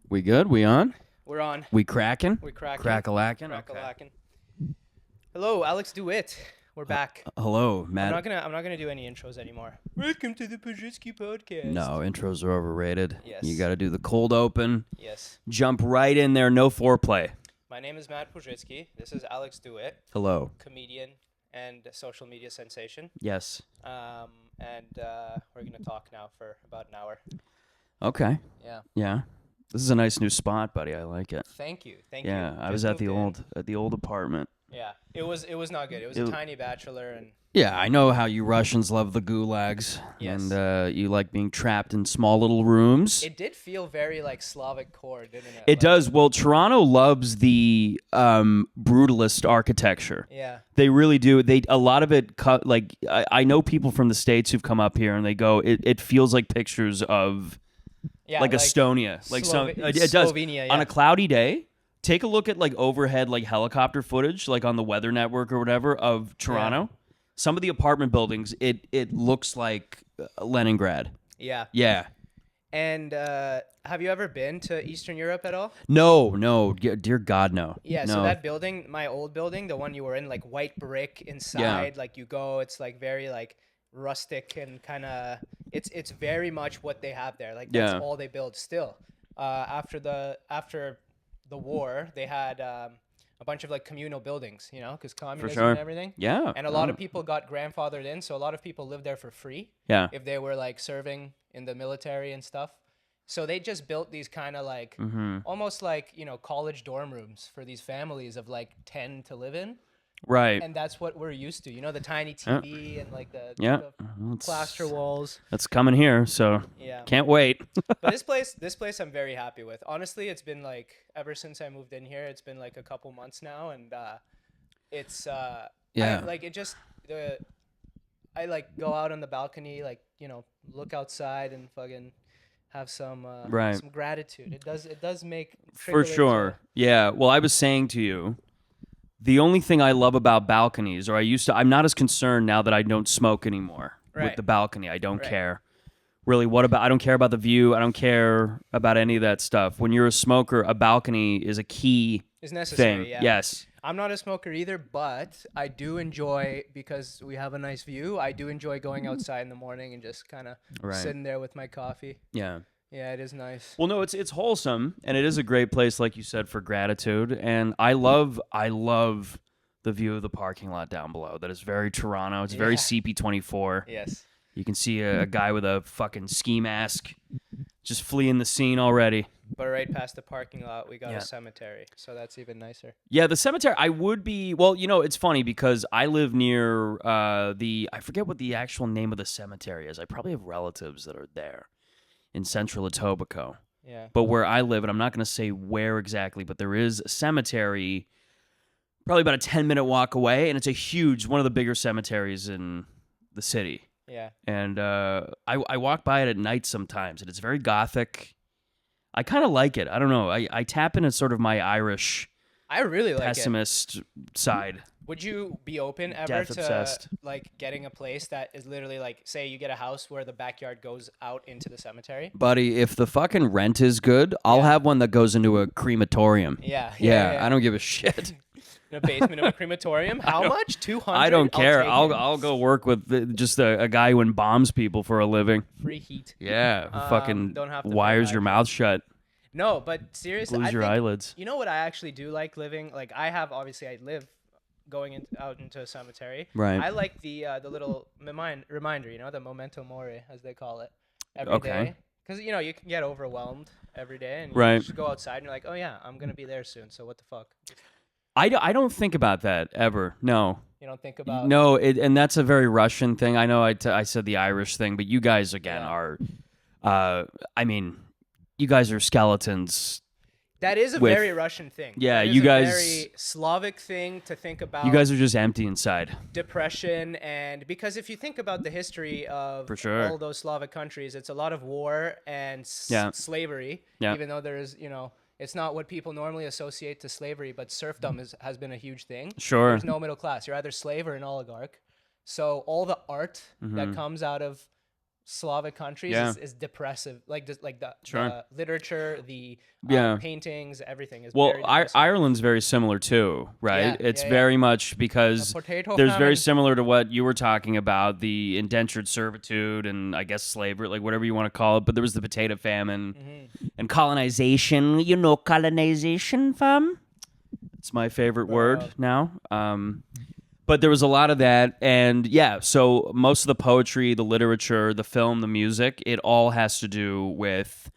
We good? We on? We're on. We cracking? We're cracking. Crack-a-lacking? Crack-a-lacking. Hello, Alex Dewitt. We're back. Hello, Matt. I'm not gonna do any intros anymore. Welcome to the Puzhitsky podcast. No, intros are overrated. Yes. You got to do the cold open. Yes. Jump right in there. No foreplay. My name is Matt Puzhitsky. This is Alex Dewitt, Hello. comedian and social media sensation. Yes. We're gonna talk now for about an hour. Okay. Yeah. Yeah. This is a nice new spot, buddy. I like it. Thank you. Thank you. Yeah, I Just was at moved the old apartment. in. Yeah. It was not good. It was a tiny bachelor and. Yeah, I know how you Russians love the gulags. Yes. And you like being trapped in small little rooms. It did feel very like Slavic core, didn't it? It does. Well, Toronto loves the brutalist architecture. Yeah. They really do. A lot of it cut like I know people from the States who've come up here and they go, it feels like pictures of like Estonia. Like it does. Slovenia, On yeah. a cloudy day, take a look at like overhead like helicopter footage, like on the Weather Network or whatever of Toronto. Yeah. Some of the apartment buildings, it looks like Leningrad. Yeah. Yeah. And have you ever been to Eastern Europe at all? No, dear God, no. Yeah, no. so that building, my old building, the one you were in, like white brick inside, like you go, it's like very like rustic and kind of, it's very much what they have there. Like that's all they build still. After the war, they had a bunch of like communal buildings, you know, because communism and everything. Yeah. And a lot of people got grandfathered in, so a lot of people lived there for free. Yeah. If they were like serving in the military and stuff. So they just built these kind of like almost like, you know, college dorm rooms for these families of like 10 to live in. Right. And that's what we're used to, you know, the tiny TV and like the plaster walls. That's coming here, so can't wait. But this place I'm very happy with. Honestly, it's been like ever since I moved in here, it's been like a couple months now, and it's I like go out on the balcony, like, you know, look outside and fucking have some some gratitude. It does make for sure. Yeah. Well, I was saying to you, the only thing I love about balconies, or I'm not as concerned now that I don't smoke anymore with the balcony. I don't care. Really, I don't care about the view. I don't care about any of that stuff. When you're a smoker, a balcony is a key necessary, thing. Yes. I'm not a smoker either, but I do enjoy, because we have a nice view, I do enjoy going outside in the morning and just kind of sitting there with my coffee. Yeah. Yeah, it is nice. Well, no, it's wholesome, and it is a great place, like you said, for gratitude. And I love the view of the parking lot down below. That is very Toronto. It's very CP24. Yes. You can see a guy with a fucking ski mask just fleeing the scene already. But right past the parking lot, we got a cemetery, so that's even nicer. Yeah, the cemetery, I would be... Well, you know, it's funny because I live near I forget what the actual name of the cemetery is. I probably have relatives that are there in central Etobicoke. Yeah. But where I live, and I'm not going to say where exactly, but there is a cemetery probably about a 10-minute walk away, and it's one of the bigger cemeteries in the city. Yeah. And I walk by it at night sometimes, and it's very gothic. I kind of like it. I don't know. I tap into sort of my Irish I really like pessimist side. Would you be open ever to like getting a place that is literally like, say you get a house where the backyard goes out into the cemetery? Buddy, if the fucking rent is good, I'll have one that goes into a crematorium. Yeah. I don't give a shit. In a basement of a crematorium? How much? 200? I don't care. I'll go work with just a guy who embalms people for a living. Free heat. Yeah. Fucking don't have to wires your mouth shut. No, but seriously, Glues your eyelids. You know what I actually do like living? Like I live going out into a cemetery. Right. I like the little reminder, you know, the memento mori, as they call it, every day. Because, you know, you can get overwhelmed every day, and you just go outside and you're like, oh yeah, I'm going to be there soon, so what the fuck? I don't think about that ever. No. You don't think about... No, and that's a very Russian thing. I know I said the Irish thing, but you guys, again, are... I mean, you guys are skeletons. That is a very Russian thing. Yeah, you guys... a very Slavic thing to think about. You guys are just empty inside. Depression, and because if you think about the history of all those Slavic countries, it's a lot of war and slavery, even though there is, you know... It's not what people normally associate to slavery, but serfdom has been a huge thing. Sure. There's no middle class. You're either slave or an oligarch. So all the art that comes out of Slavic countries is depressive. Like the literature, the paintings, everything is very depressive. Ireland's very similar too, right? It's very much because there's very similar to what you were talking about, the indentured servitude and I guess slavery, like whatever you want to call it. But there was the potato famine and colonization. You know, colonization, fam. It's my favorite word now. But there was a lot of that, and so most of the poetry, the literature, the film, the music, it all has to do with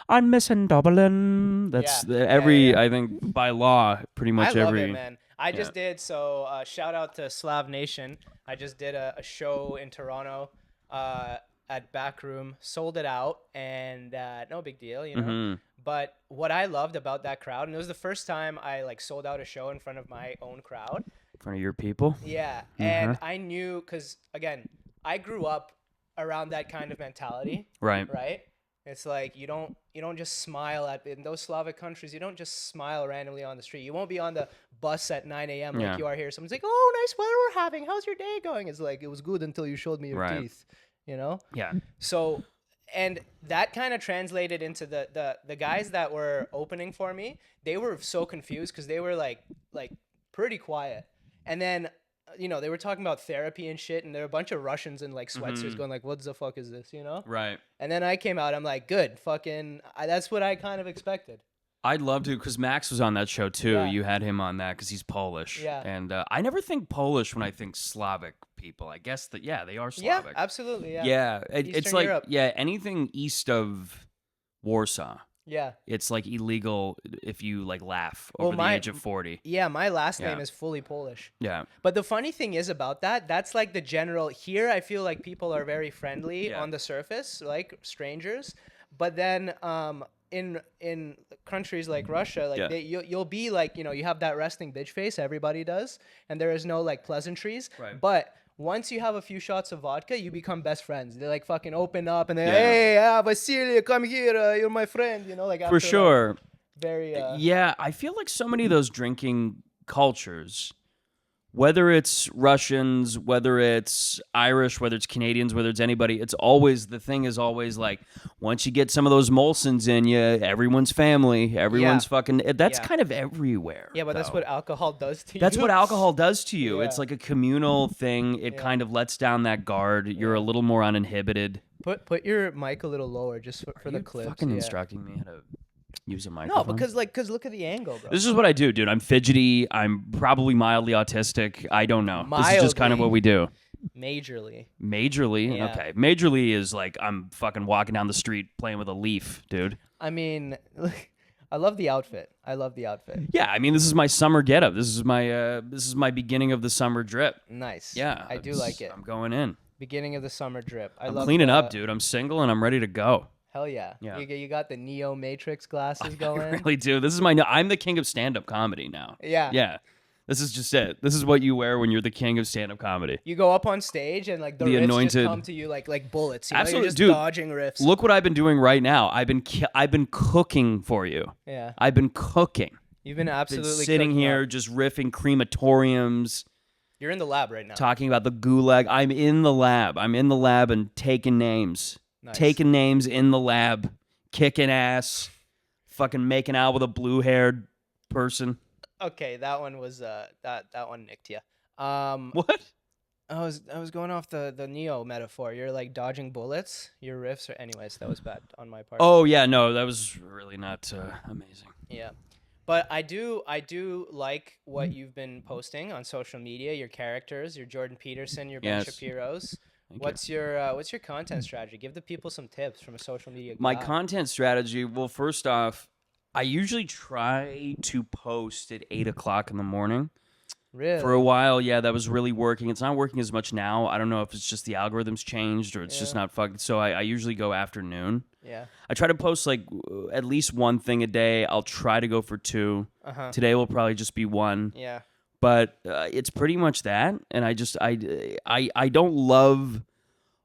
I'm missing Dublin. That's I think by law, pretty much I love it, man. I just did, shout out to Slav Nation. I just did a show in Toronto at Backroom, sold it out, and no big deal, you know. But what I loved about that crowd, and it was the first time I like sold out a show in front of my own crowd. In front of your people? Yeah. And I knew, because again, I grew up around that kind of mentality. Right. It's like you don't just smile in those Slavic countries. You don't just smile randomly on the street. You won't be on the bus at 9 a.m. like you are here. Someone's like, "Oh, nice weather we're having. How's your day going?" It's like, it was good until you showed me your teeth. You know? Yeah. So, and that kind of translated into the guys that were opening for me. They were so confused because they were like pretty quiet. And then, you know, they were talking about therapy and shit, and there were a bunch of Russians in like sweatsuits going like, "What the fuck is this?" You know? Right. And then I came out, I'm like, good, that's what I kind of expected. I'd love to, because Max was on that show too. Yeah. You had him on that because he's Polish. Yeah. And I never think Polish when I think Slavic people. I guess that, they are Slavic. Yeah, absolutely, yeah. Yeah, it's like, Europe. Anything east of Warsaw. Yeah. It's like illegal if you like laugh over the age of 40. Yeah, my last name is fully Polish. Yeah. But the funny thing is about that's like the general, here I feel like people are very friendly on the surface, like strangers. But then in countries like Russia, like you'll be like, you know, you have that resting bitch face, everybody does, and there is no like pleasantries. Right. But once you have a few shots of vodka, you become best friends. They like fucking open up and they hey, Vasily, come here, you're my friend, you know, like after, for sure. Like, very I feel like so many of those drinking cultures, whether it's Russians, whether it's Irish, whether it's Canadians, whether it's anybody, it's always, the thing is always like, once you get some of those Molsons in you, everyone's family, everyone's fucking, that's kind of everywhere. Yeah, but that's what alcohol does to you. That's what alcohol does to you. It's like a communal thing. It kind of lets down that guard. You're a little more uninhibited. Put your mic a little lower just for the clips. Fucking instructing me how to use a microphone? No, because look at the angle, bro. This is what I do, dude. I'm fidgety. I'm probably mildly autistic. I don't know. This is just kind of what we do. Majorly? Yeah. Okay. Majorly is like I'm fucking walking down the street playing with a leaf, dude. I mean, I love the outfit. Yeah, I mean, this is my summer getup. This is my beginning of the summer drip. Nice. Yeah, I do like it. I'm going in. Beginning of the summer drip. I'm cleaning up, dude. I'm single and I'm ready to go. Hell yeah. You got the Neo Matrix glasses going. I really do. This is I'm the king of stand-up comedy now. Yeah. This is just it. This is what you wear when you're the king of stand-up comedy. You go up on stage and like the riffs anointed just come to you like bullets. You Absolutely, know? You're just dude, dodging riffs. Look what I've been doing right now. I've been cooking for you. Yeah. I've been cooking. You've been absolutely sitting here just riffing crematoriums. You're in the lab right now. Talking about the gulag. I'm in the lab and taking names. Nice. Taking names in the lab. Kicking ass. Fucking making out with a blue-haired person. Okay, that one was that one nicked you. What? I was going off the Neo metaphor. You're like dodging bullets. Your riffs are, anyways. That was bad on my part. Oh yeah, no, that was really not amazing. Yeah, but I do like what you've been posting on social media. Your characters, your Jordan Peterson, your Ben Shapiro's. What's your content strategy? Give the people some tips from a social media guy. My content strategy. Well, first off, I usually try to post at 8 o'clock in the morning. Really? For a while, that was really working. It's not working as much now. I don't know if it's just the algorithms changed or it's just not fucking. So I usually go afternoon. Yeah. I try to post like at least one thing a day. I'll try to go for 2. Today will probably just be 1. Yeah. But it's pretty much that. And I don't love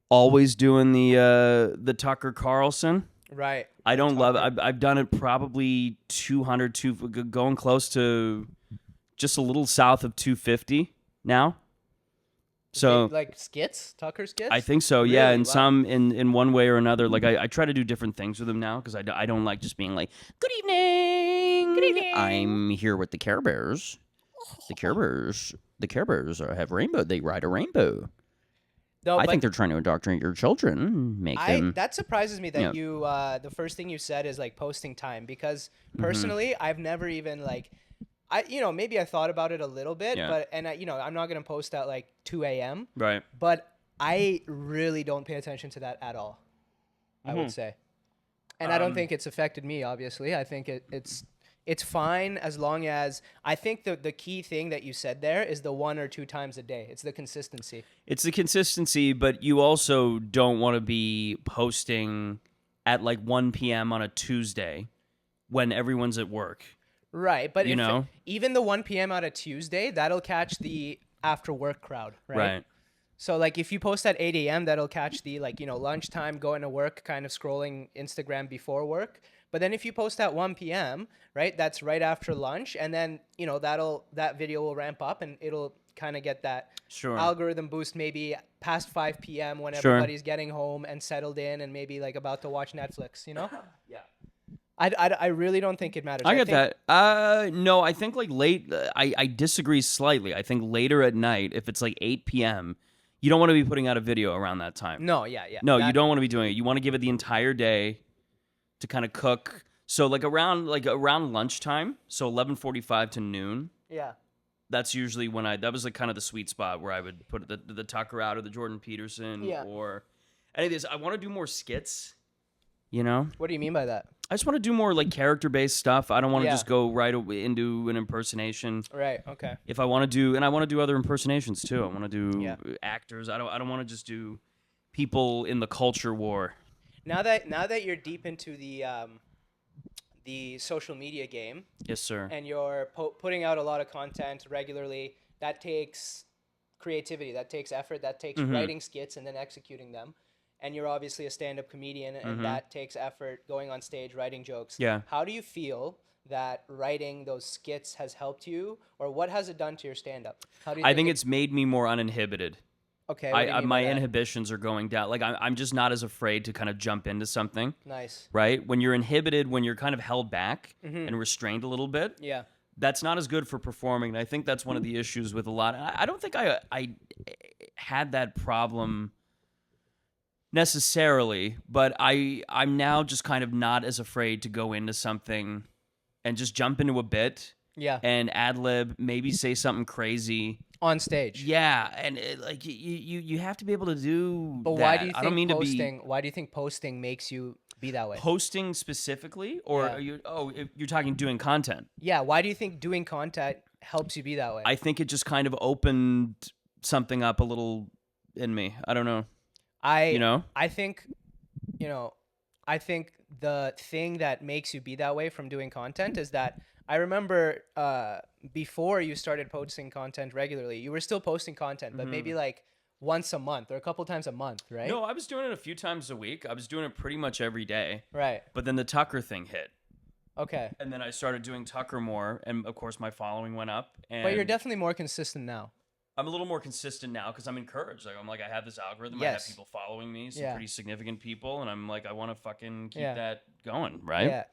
always doing the Tucker Carlson. Right. I don't love it. I've done it probably 200, going close to just a little south of 250 now. So like skits, Tucker skits. I think so. Really? Yeah, in Wow. some in one way or another. Like I try to do different things with him now because I don't like just being like, good evening. Good evening. I'm here with the Care Bears. The Care Bears. The Care Bears have rainbow. They ride a rainbow. No, I think they're trying to indoctrinate your children. Make them. That surprises me that you. The first thing you said is like posting time, because personally, I've never even like. Maybe I thought about it a little bit, but I'm not gonna post at like 2 a.m. Right. But I really don't pay attention to that at all. I would say, and I don't think it's affected me. Obviously, I think it's fine as long as I think the key thing that you said there is the 1 or 2 times a day. It's the consistency. It's the consistency, but you also don't want to be posting at like 1 p.m. on a Tuesday when everyone's at work. Right, but even the 1 p.m. on a Tuesday, that'll catch the after work crowd, right? Right. So like if you post at 8 a.m., that'll catch the lunchtime, going to work, kind of scrolling Instagram before work. But then if you post at 1 p.m., right, that's right after lunch, and then that video will ramp up and it'll kind of get that algorithm boost maybe past 5 p.m. when everybody's getting home and settled in and maybe like about to watch Netflix, Yeah. I really don't think it matters. I get that. No, I think like late. I disagree slightly. I think later at night, if it's like 8 p.m., you don't want to be putting out a video around that time. No, yeah. No, you don't want to be doing it. You want to give it the entire day to kind of cook. So like around lunchtime, so 11:45 to noon. Yeah. That's usually when that was like kind of the sweet spot where I would put the Tucker out or the Jordan Peterson or any of these. I want to do more skits. What do you mean by that? I just want to do more like character-based stuff. I don't want to just go right into an impersonation. Right. Okay. If I want to do, and I want to do other impersonations too. I want to do actors. I don't want to just do people in the culture war. Now that you're deep into the social media game, yes, sir, and you're putting out a lot of content regularly, that takes creativity, that takes effort, that takes writing skits and then executing them. And you're obviously a stand-up comedian, and that takes effort, going on stage, writing jokes. Yeah. How do you feel that writing those skits has helped you, or what has it done to your stand-up? I think it's made me more uninhibited. Okay. My inhibitions are going down. Like I'm just not as afraid to kind of jump into something. Nice. Right? When you're inhibited, when you're kind of held back and restrained a little bit. Yeah. That's not as good for performing. And I think that's one of the issues with a lot. I don't think I had that problem necessarily, but I'm now just kind of not as afraid to go into something and just jump into a bit and ad lib, maybe say something crazy on stage. Yeah, and you have to be able to do but that. Why do you think I don't mean posting, why do you think posting makes you be that way? Posting specifically, or are you're talking doing content? Yeah, why do you think doing content helps you be that way? I think it just kind of opened something up a little in me. I don't know. I think the thing that makes you be that way from doing content is that I remember before you started posting content regularly, you were still posting content, but maybe like once a month or a couple times a month, right? No, I was doing it a few times a week. I was doing it pretty much every day. Right. But then the Tucker thing hit. Okay. And then I started doing Tucker more, and of course my following went up. But you're definitely more consistent now. I'm a little more consistent now because I'm encouraged. I'm like, I have this algorithm. I have people following me, some pretty significant people, and I'm like, I want to fucking keep that going, right? Yeah.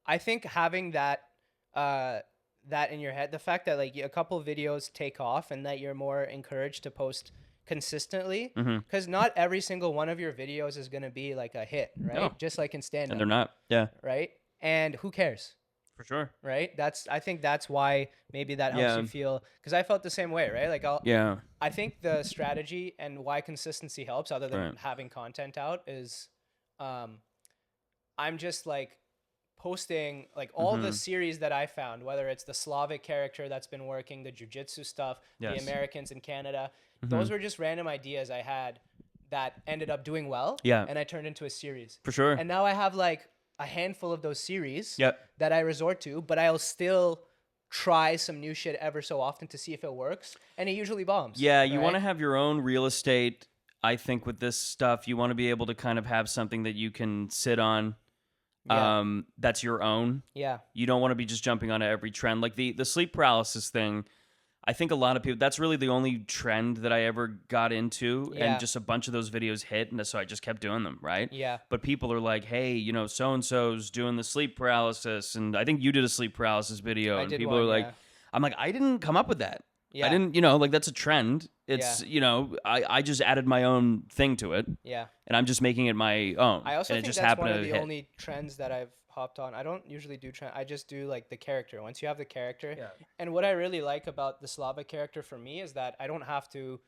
I think having that in your head, the fact that like a couple videos take off and that you're more encouraged to post consistently, because not every single one of your videos is going to be like a hit, right? No. Just like in stand-up. And they're not. Yeah. Right? And who cares? For sure. Right? I think that's why maybe that helps you feel, because I felt the same way, right? Like I think the strategy and why consistency helps, other than having content out, is I'm just like posting like all the series that I found, whether it's the Slavic character that's been working, the jiu-jitsu stuff, the Americans in Canada, those were just random ideas I had that ended up doing well. Yeah. And I turned into a series. For sure. And now I have like a handful of those series that I resort to, but I'll still try some new shit ever so often to see if it works, and it usually bombs. Yeah, you want to have your own real estate. I think with this stuff, you want to be able to kind of have something that you can sit on. That's your own. Yeah. You don't want to be just jumping onto every trend. Like the sleep paralysis thing, I think a lot of people, that's really the only trend that I ever got into. Yeah. And just a bunch of those videos hit. And so I just kept doing them, right? Yeah. But people are like, hey, you know, so-and-so's doing the sleep paralysis. And I think you did a sleep paralysis video. I and did people one, are like, yeah. I'm like, I didn't come up with that. Yeah. I didn't, you know, like that's a trend. It's, you know, I just added my own thing to it. Yeah. And I'm just making it my own. I also and think it just that's happened one of to the hit. only trends that I've hopped on. I don't usually do trend. I just do like the character. Once you have the character. Yeah. And what I really like about the Slavic character for me is that I don't have to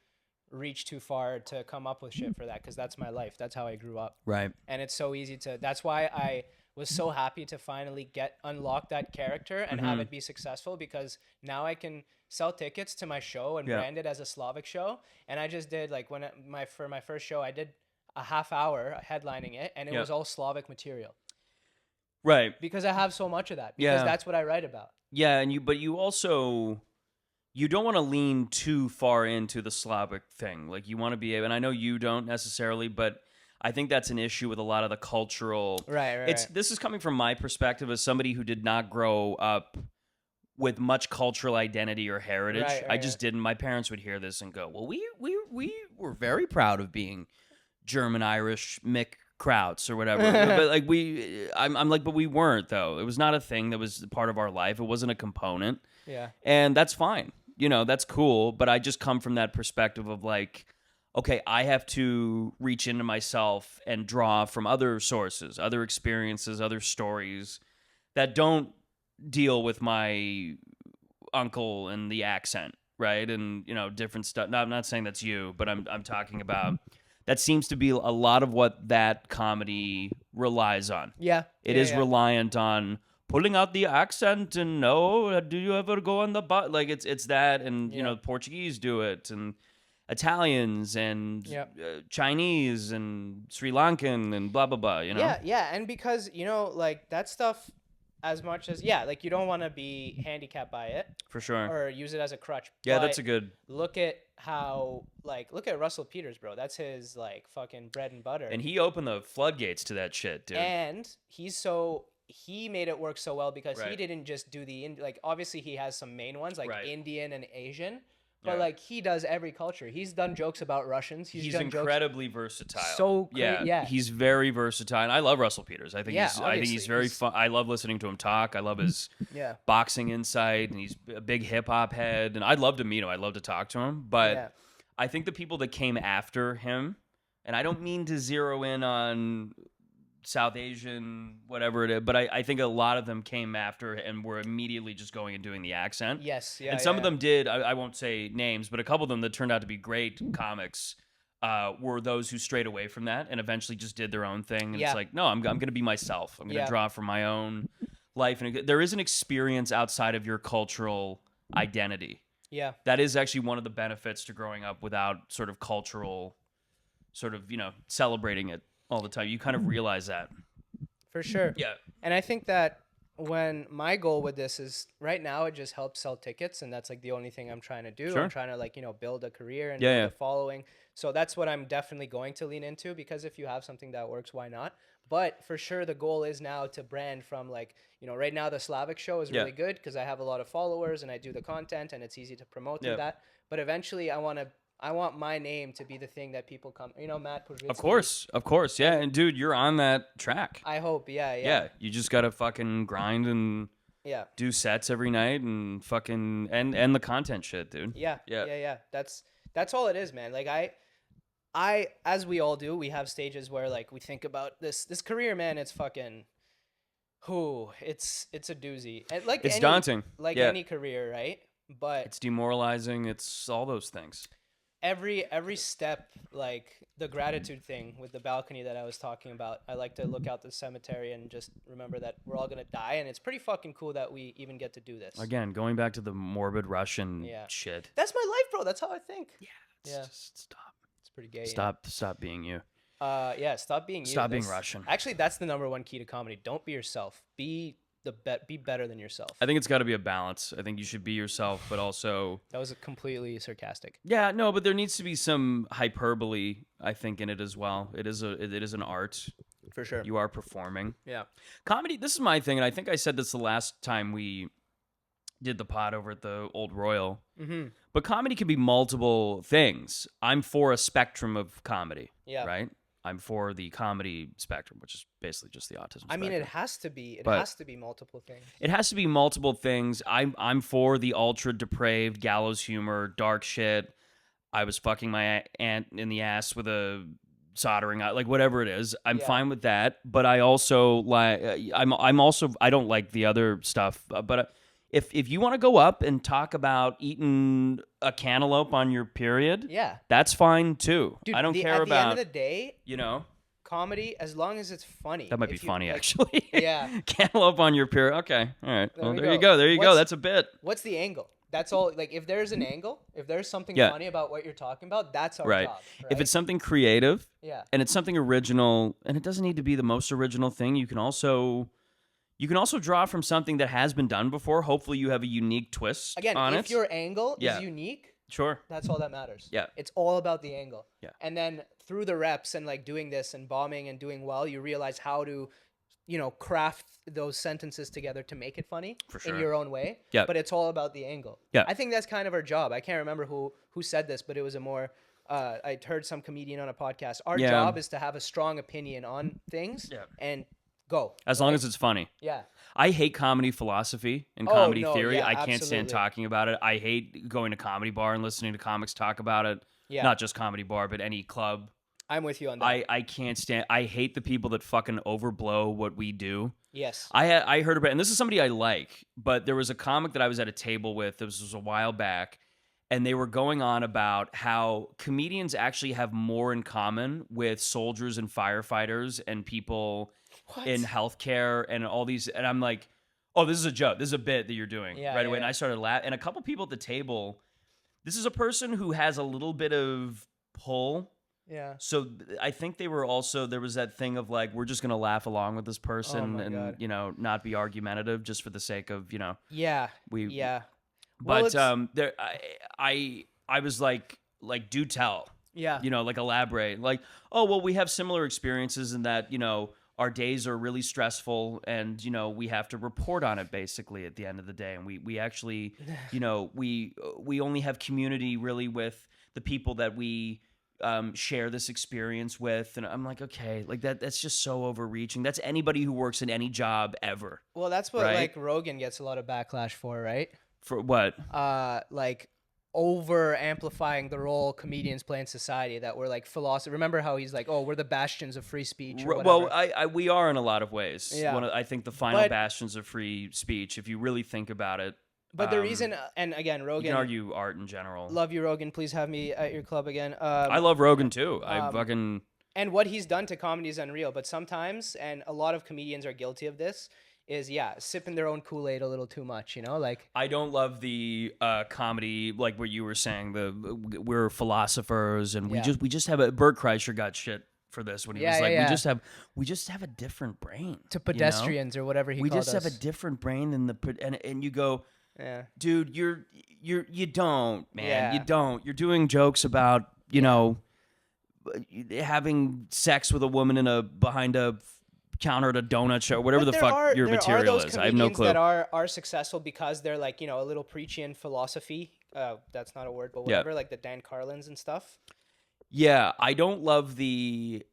reach too far to come up with shit for that, because that's my life. That's how I grew up. Right. And it's so easy to. That's why I was so happy to finally unlock that character and have it be successful, because now I can sell tickets to my show and brand it as a Slavic show. And I just did like for my first show, I did a half hour headlining it, and it was all Slavic material. Right. Because I have so much of that. Because that's what I write about. Yeah, but you also, you don't want to lean too far into the Slavic thing. Like you want to be able, and I know you don't necessarily, but I think that's an issue with a lot of the cultural. Right. This is coming from my perspective as somebody who did not grow up with much cultural identity or heritage. Right, I just didn't. My parents would hear this and go, "Well, we were very proud of being German, Irish, Mick Krauts or whatever." But like I'm like, but we weren't though. It was not a thing that was part of our life. It wasn't a component. Yeah. And that's fine. You know, that's cool. But I just come from that perspective of like, okay, I have to reach into myself and draw from other sources, other experiences, other stories that don't deal with my uncle and the accent, right? And, you know, different stuff. No, I'm not saying that's you, but I'm talking about that seems to be a lot of what that comedy relies on. Yeah. It is reliant on pulling out the accent and do you ever go on the bus? Like it's that, and you know, Portuguese do it, and Italians and Chinese and Sri Lankan and blah blah blah. You know. Yeah, and because you know, like that stuff, as much as like you don't want to be handicapped by it for sure, or use it as a crutch. Yeah, but that's a good. Look at how look at Russell Peters, bro. That's his like fucking bread and butter. And he opened the floodgates to that shit, dude. And he made it work so well because he didn't just do obviously he has some main ones like Indian and Asian, but like he does every culture. He's done jokes about Russians. He's done incredibly versatile. So he's very versatile. And I love Russell Peters. I think he's very fun. I love listening to him talk. I love his boxing insight, and he's a big hip hop head. And I'd love to meet him. I'd love to talk to him. But I think the people that came after him, and I don't mean to zero in on South Asian, whatever it is, but I think a lot of them came after and were immediately just going and doing the accent. Yes, and some of them did. I won't say names, but a couple of them that turned out to be great comics were those who strayed away from that and eventually just did their own thing. And it's like, no, I'm going to be myself. I'm going to draw from my own life. And there is an experience outside of your cultural identity. Yeah. That is actually one of the benefits to growing up without sort of cultural, sort of, you know, celebrating it all the time. You kind of realize that. For sure. Yeah. And I think that when my goal with this is right now, it just helps sell tickets. And that's like the only thing I'm trying to do. Sure. I'm trying to like, you know, build a career and build a following. So that's what I'm definitely going to lean into, because if you have something that works, why not? But for sure, the goal is now to brand from like, you know, right now the Slavic show is really good because I have a lot of followers and I do the content and it's easy to promote through that. But eventually I want my name to be the thing that people come, you know, Matt Puzhitsky. Of course. Yeah. And dude, you're on that track. I hope. Yeah. You just got to fucking grind and do sets every night and fucking, and the content shit, dude. Yeah. That's all it is, man. Like I, as we all do, we have stages where like we think about this career, man. It's fucking, it's a doozy. And like it's daunting. Like any career, right? But it's demoralizing. It's all those things. Every step, like the gratitude thing with the balcony that I was talking about, I like to look out the cemetery and just remember that we're all gonna die, and it's pretty fucking cool that we even get to do this. Again, going back to the morbid Russian shit. That's my life, bro. That's how I think. Just stop. It's pretty gay. Stop being you. Stop being you. Stop being Russian. Actually, that's the number one key to comedy. Don't be yourself. Be better than yourself. I think it's got to be a balance. I think you should be yourself, but also that was completely sarcastic. Yeah, no, but there needs to be some hyperbole, I think, in it as well. It is an art. For sure. You are performing. Yeah. Comedy, this is my thing, and I think I said this the last time we did the pod over at the Old Royal. Mm-hmm. But comedy can be multiple things. I'm for a spectrum of comedy, right? I'm for the comedy spectrum, which is basically just the autism spectrum. I mean, it has to be. It has to be multiple things. It has to be multiple things. I'm for the ultra depraved gallows humor, dark shit. I was fucking my aunt in the ass with a soldering iron, like whatever it is. I'm fine with that. But I also like. I'm also. I don't like the other stuff. But if you want to go up and talk about eating a cantaloupe on your period, that's fine too. Dude, I don't care at about. At the end of the day, comedy, as long as it's funny. That might be funny, actually. Yeah. Cantaloupe on your period. Okay. All right. There you go. There you go. That's a bit. What's the angle? That's all. Like, if there's an angle, if there's something funny about what you're talking about, that's our job. Right? If it's something creative, and it's something original, and it doesn't need to be the most original thing, you can also draw from something that has been done before. Hopefully, you have a unique twist on it. If your angle is unique, that's all that matters. Yeah. It's all about the angle. Yeah. And then through the reps and like doing this and bombing and doing well, you realize how to, craft those sentences together to make it funny in your own way. Yeah. But it's all about the angle. Yeah. I think that's kind of our job. I can't remember who said this, but it was a more I heard some comedian on a podcast. Our job is to have a strong opinion on things and go. As long as it's funny. Yeah. I hate comedy philosophy and comedy theory. Yeah, I can't stand talking about it. I hate going to comedy bar and listening to comics talk about it. Yeah. Not just comedy bar, but any club. I'm with you on that. I can't stand. I hate the people that fucking overblow what we do. Yes. I heard about, and this is somebody I like, but there was a comic that I was at a table with. This was a while back, and they were going on about how comedians actually have more in common with soldiers and firefighters and people in healthcare and all these. And I'm like, oh, this is a joke. This is a bit that you're doing right away. And I started laughing. And a couple people at the table. This is a person who has a little bit of pull. Yeah. So I think they were also, there was that thing of like, we're just going to laugh along with this person and, not be argumentative just for the sake of, Yeah. But there, I was like, do tell. Yeah. Like elaborate. Like, oh, well, we have similar experiences in that, our days are really stressful and, we have to report on it basically at the end of the day. And we actually, we only have community really with the people that we share this experience with. And I'm like, okay, like that's just so overreaching. That's anybody who works in any job ever. Well, that's what like Rogan gets a lot of backlash for, right? For what? Like over amplifying the role comedians play in society, that we're like philosophy. Remember how he's like, oh, we're the bastions of free speech or well, we are in a lot of ways. Yeah. I think the final bastions of free speech, if you really think about it. But the reason, and again, Rogan. You can argue art in general. Love you, Rogan. Please have me at your club again. I love Rogan too. I fucking. And what he's done to comedy is unreal. But sometimes, and a lot of comedians are guilty of this, is sipping their own Kool-Aid a little too much. Like. I don't love the comedy, like what you were saying. We're philosophers, and we just have a. Bert Kreischer got shit for this when he was like, we just have a different brain to pedestrians or whatever he called us. We just have a different brain than and you go. Yeah. Dude, you don't, man. Yeah. You don't. You're doing jokes about, having sex with a woman behind a counter at a donut shop, whatever the fuck your material is. I have no clue. That are successful because they're like, a little preachy in philosophy. That's not a word, but whatever, like the Dan Carlins and stuff. Yeah, I don't love the.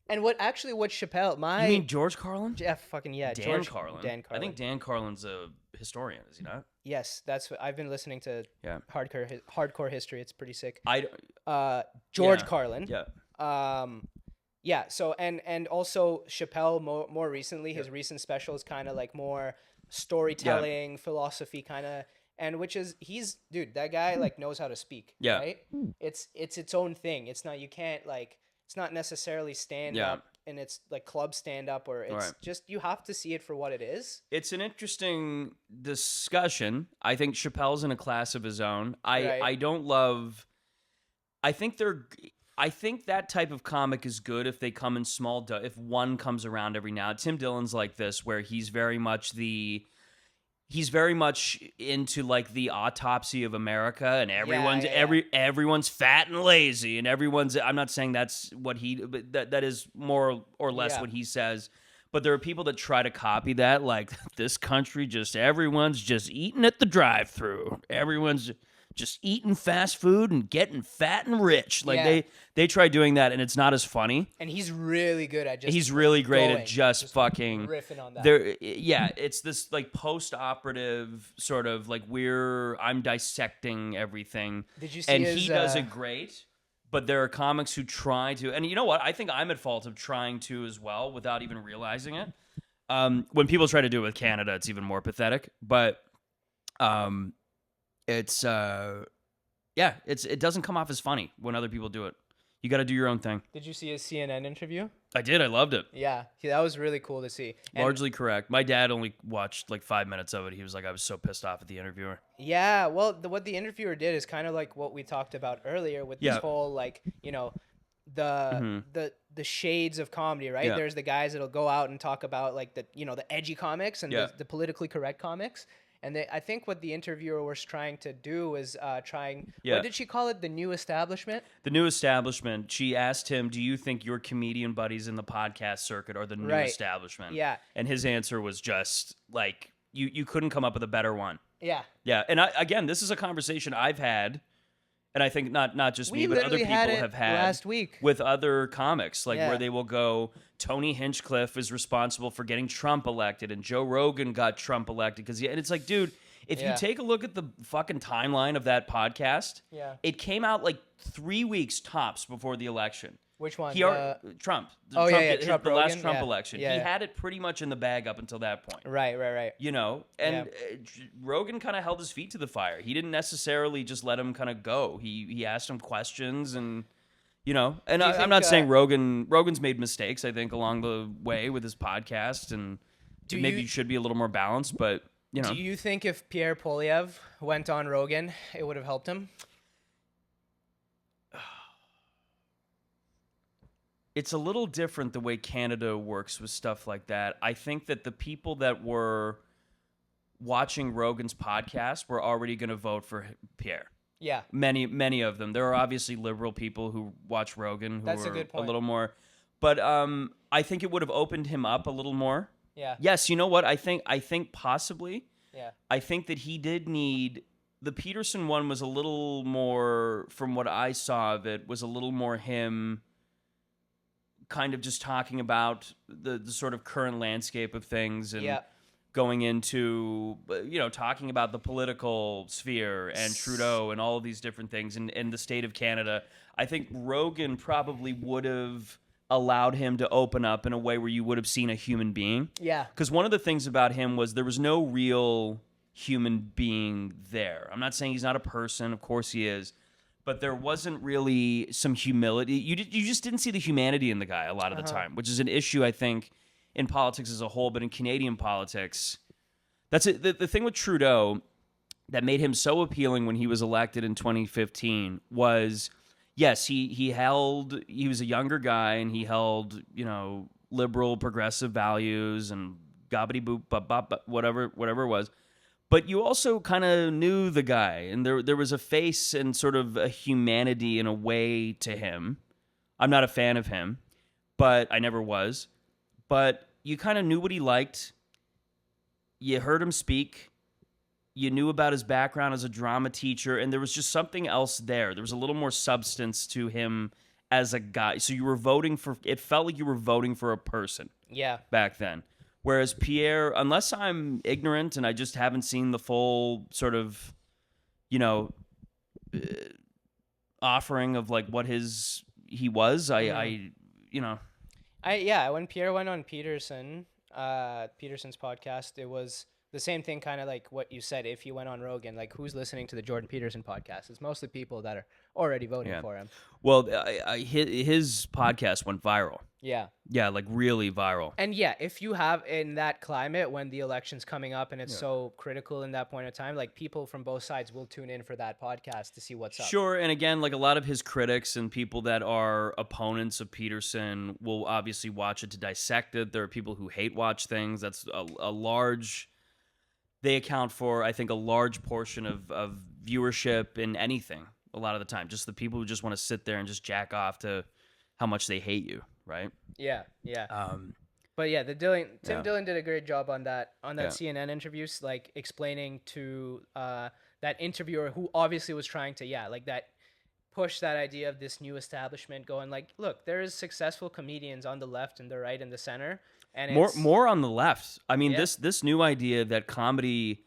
And what Chappelle? You mean George Carlin? Dan Carlin. I think Dan Carlin's a historian, is he not? Yes, that's what I've been listening to. Yeah. Hardcore history. It's pretty sick. George Carlin. Yeah. So and also Chappelle more recently, his recent special is kind of like more storytelling, philosophy kind of. And that guy like knows how to speak. Yeah. Right. It's its own thing. It's not, you can't like. It's not necessarily stand up and it's like club stand up, or it's just, you have to see it for what it is. It's an interesting discussion. I think Chappelle's in a class of his own. I don't love, I think that type of comic is good if they come in small, if one comes around every now. Tim Dillon's like this, where he's very much into like the autopsy of America, and everyone's fat and lazy, and I'm not saying that's what but that is more or less what he says, But there are people that try to copy that, like this country, everyone's just eating at the drive-thru. Everyone's just eating fast food and getting fat and rich. Like they try doing that, and it's not as funny. And he's really good at just. He's really great at just fucking riffing on that. It's this like post-operative sort of like I'm dissecting everything. Did you see and his, he does it great. But there are comics who try to, and you know what? I think I'm at fault of trying to as well without even realizing it. When people try to do it with Canada, it's even more pathetic. But it doesn't come off as funny when other people do it. You got to do your own thing. Did you see his CNN interview? I did. I loved it. Yeah, that was really cool to see. Largely correct. My dad only watched like 5 minutes of it. He was like, I was so pissed off at the interviewer. Yeah, well, what the interviewer did is kind of like what we talked about earlier with this whole like, the shades of comedy, right? There's the guys that'll go out and talk about like the edgy comics and the politically correct comics. And I think what the interviewer was trying to do was what did she call it? The new establishment? The new establishment. She asked him, do you think your comedian buddies in the podcast circuit are the new establishment? Yeah. And his answer was just like, you couldn't come up with a better one. Yeah. Yeah. And again, this is a conversation I've had, and I think not just me, but other people have had last week with other comics, like where they will go, Tony Hinchcliffe is responsible for getting Trump elected, and Joe Rogan got Trump elected and it's like, dude, if you take a look at the fucking timeline of that podcast, it came out like 3 weeks tops before the election. Which one? Trump. Trump. The last Trump election. Yeah. He had it pretty much in the bag up until that point. Right. And Rogan kind of held his feet to the fire. He didn't necessarily just let him kind of go. He asked him questions and, and I'm not saying Rogan's made mistakes, I think, along the way with his podcast, and maybe you should be a little more balanced, but, Do you think if Pierre Poilievre went on Rogan, it would have helped him? It's a little different the way Canada works with stuff like that. I think that the people that were watching Rogan's podcast were already going to vote for Pierre. Yeah. Many of them. There are obviously liberal people who watch Rogan who That's are a good point. little more. But I think it would have opened him up a little more. Yeah. Yes, you know what? I think possibly. Yeah. I think that he did need... The Peterson one was a little more, from what I saw of it, was a little more him... kind of just talking about the sort of current landscape of things and going into, talking about the political sphere and Trudeau and all of these different things and the state of Canada. I think Rogan probably would have allowed him to open up in a way where you would have seen a human being. Yeah. Because one of the things about him was there was no real human being there. I'm not saying he's not a person. Of course he is. But there wasn't really some humility. You just didn't see the humanity in the guy a lot of the time, which is an issue, I think, in politics as a whole, but in Canadian politics. That's it. The thing with Trudeau that made him so appealing when he was elected in 2015 was, yes, he was a younger guy, and he held, liberal, progressive values and gobbity-boop, whatever it was. But you also kind of knew the guy, and there was a face and sort of a humanity in a way to him. I'm not a fan of him, but I never was. But you kind of knew what he liked. You heard him speak. You knew about his background as a drama teacher, and there was just something else there. There was a little more substance to him as a guy. So you were it felt like you were voting for a person. Yeah. Back then. Whereas Pierre, unless I'm ignorant and I just haven't seen the full sort of, offering of like what he was, when Pierre went on Peterson's podcast, it was the same thing, kind of like what you said. If he went on Rogan, like who's listening to the Jordan Peterson podcast? It's mostly people that are already voting for him. Well, his podcast went viral. Yeah. Yeah, like really viral. And if you have in that climate when the election's coming up and it's so critical in that point of time, like people from both sides will tune in for that podcast to see what's up. Sure, and again, like a lot of his critics and people that are opponents of Peterson will obviously watch it to dissect it. There are people who hate watch things. That's a large... They account for, I think, a large portion of viewership in anything a lot of the time. Just the people who just want to sit there and just jack off to how much they hate you, right? Yeah. But yeah, Tim Dillon did a great job on that CNN interview, like explaining to that interviewer who obviously was trying to that push that idea of this new establishment, going like, look, there is successful comedians on the left and the right and the center, and more on the left. I mean, this new idea that comedy.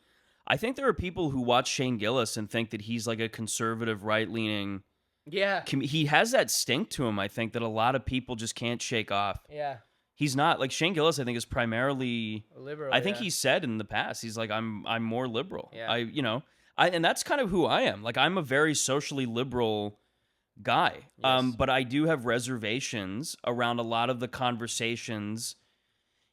I think there are people who watch Shane Gillis and think that he's like a conservative, right-leaning. Yeah, he has that stink to him. I think that a lot of people just can't shake off. Yeah. He's not like Shane Gillis. I think is primarily liberal. I think he said in the past, he's like, I'm more liberal. Yeah. And that's kind of who I am. Like, I'm a very socially liberal guy. Yes. But I do have reservations around a lot of the conversations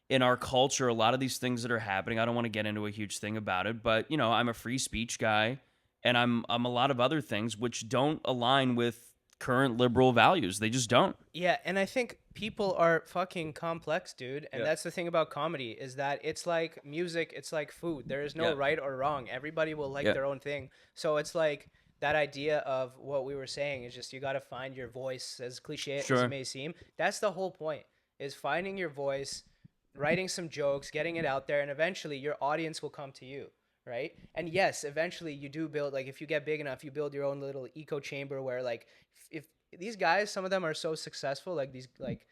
in our culture, a lot of these things that are happening. I don't want to get into a huge thing about it, but I'm a free speech guy, and I'm a lot of other things which don't align with current liberal values. They just don't. Yeah, and I think people are fucking complex, dude. And that's the thing about comedy, is that it's like music, it's like food. There is no right or wrong. Everybody will like their own thing. So it's like that idea of what we were saying is just you got to find your voice, as cliche as it may seem. That's the whole point, is finding your voice, writing some jokes, getting it out there, and eventually your audience will come to you. Right. And yes, eventually you do build, like, if you get big enough, you build your own little echo chamber where, like, if these guys, some of them are so successful, like these like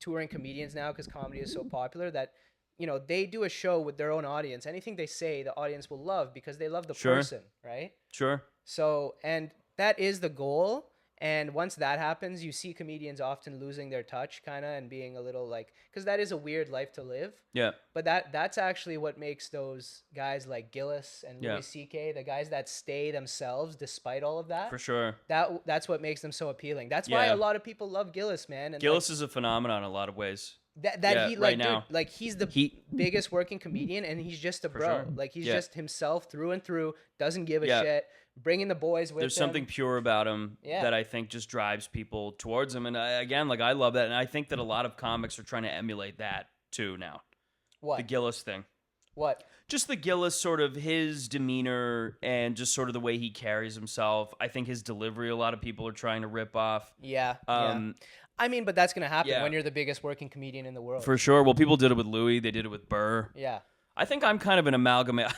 touring comedians now, because comedy is so popular, that they do a show with their own audience. Anything they say, the audience will love because they love the person, right? Sure. So, and that is the goal. And once that happens, you see comedians often losing their touch, kind of, and being a little like, because that is a weird life to live. Yeah. But that's actually what makes those guys like Gillis and Louis C.K., the guys that stay themselves despite all of that. For sure. That's what makes them so appealing. That's why a lot of people love Gillis, man. And Gillis is a phenomenon in a lot of ways. He like, dude, like, he's the biggest working comedian, and he's just a bro. Sure. Like, he's just himself through and through. Doesn't give a shit. Bringing the boys with There's something pure about him that I think just drives people towards him. And again, like, I love that. And I think that a lot of comics are trying to emulate that too now. What? The Gillis thing. What? Just the Gillis, sort of his demeanor and just sort of the way he carries himself. I think his delivery, a lot of people are trying to rip off. Yeah. I mean, but that's going to happen when you're the biggest working comedian in the world. For sure. Well, people did it with Louis. They did it with Burr. Yeah. I think I'm kind of an amalgamate.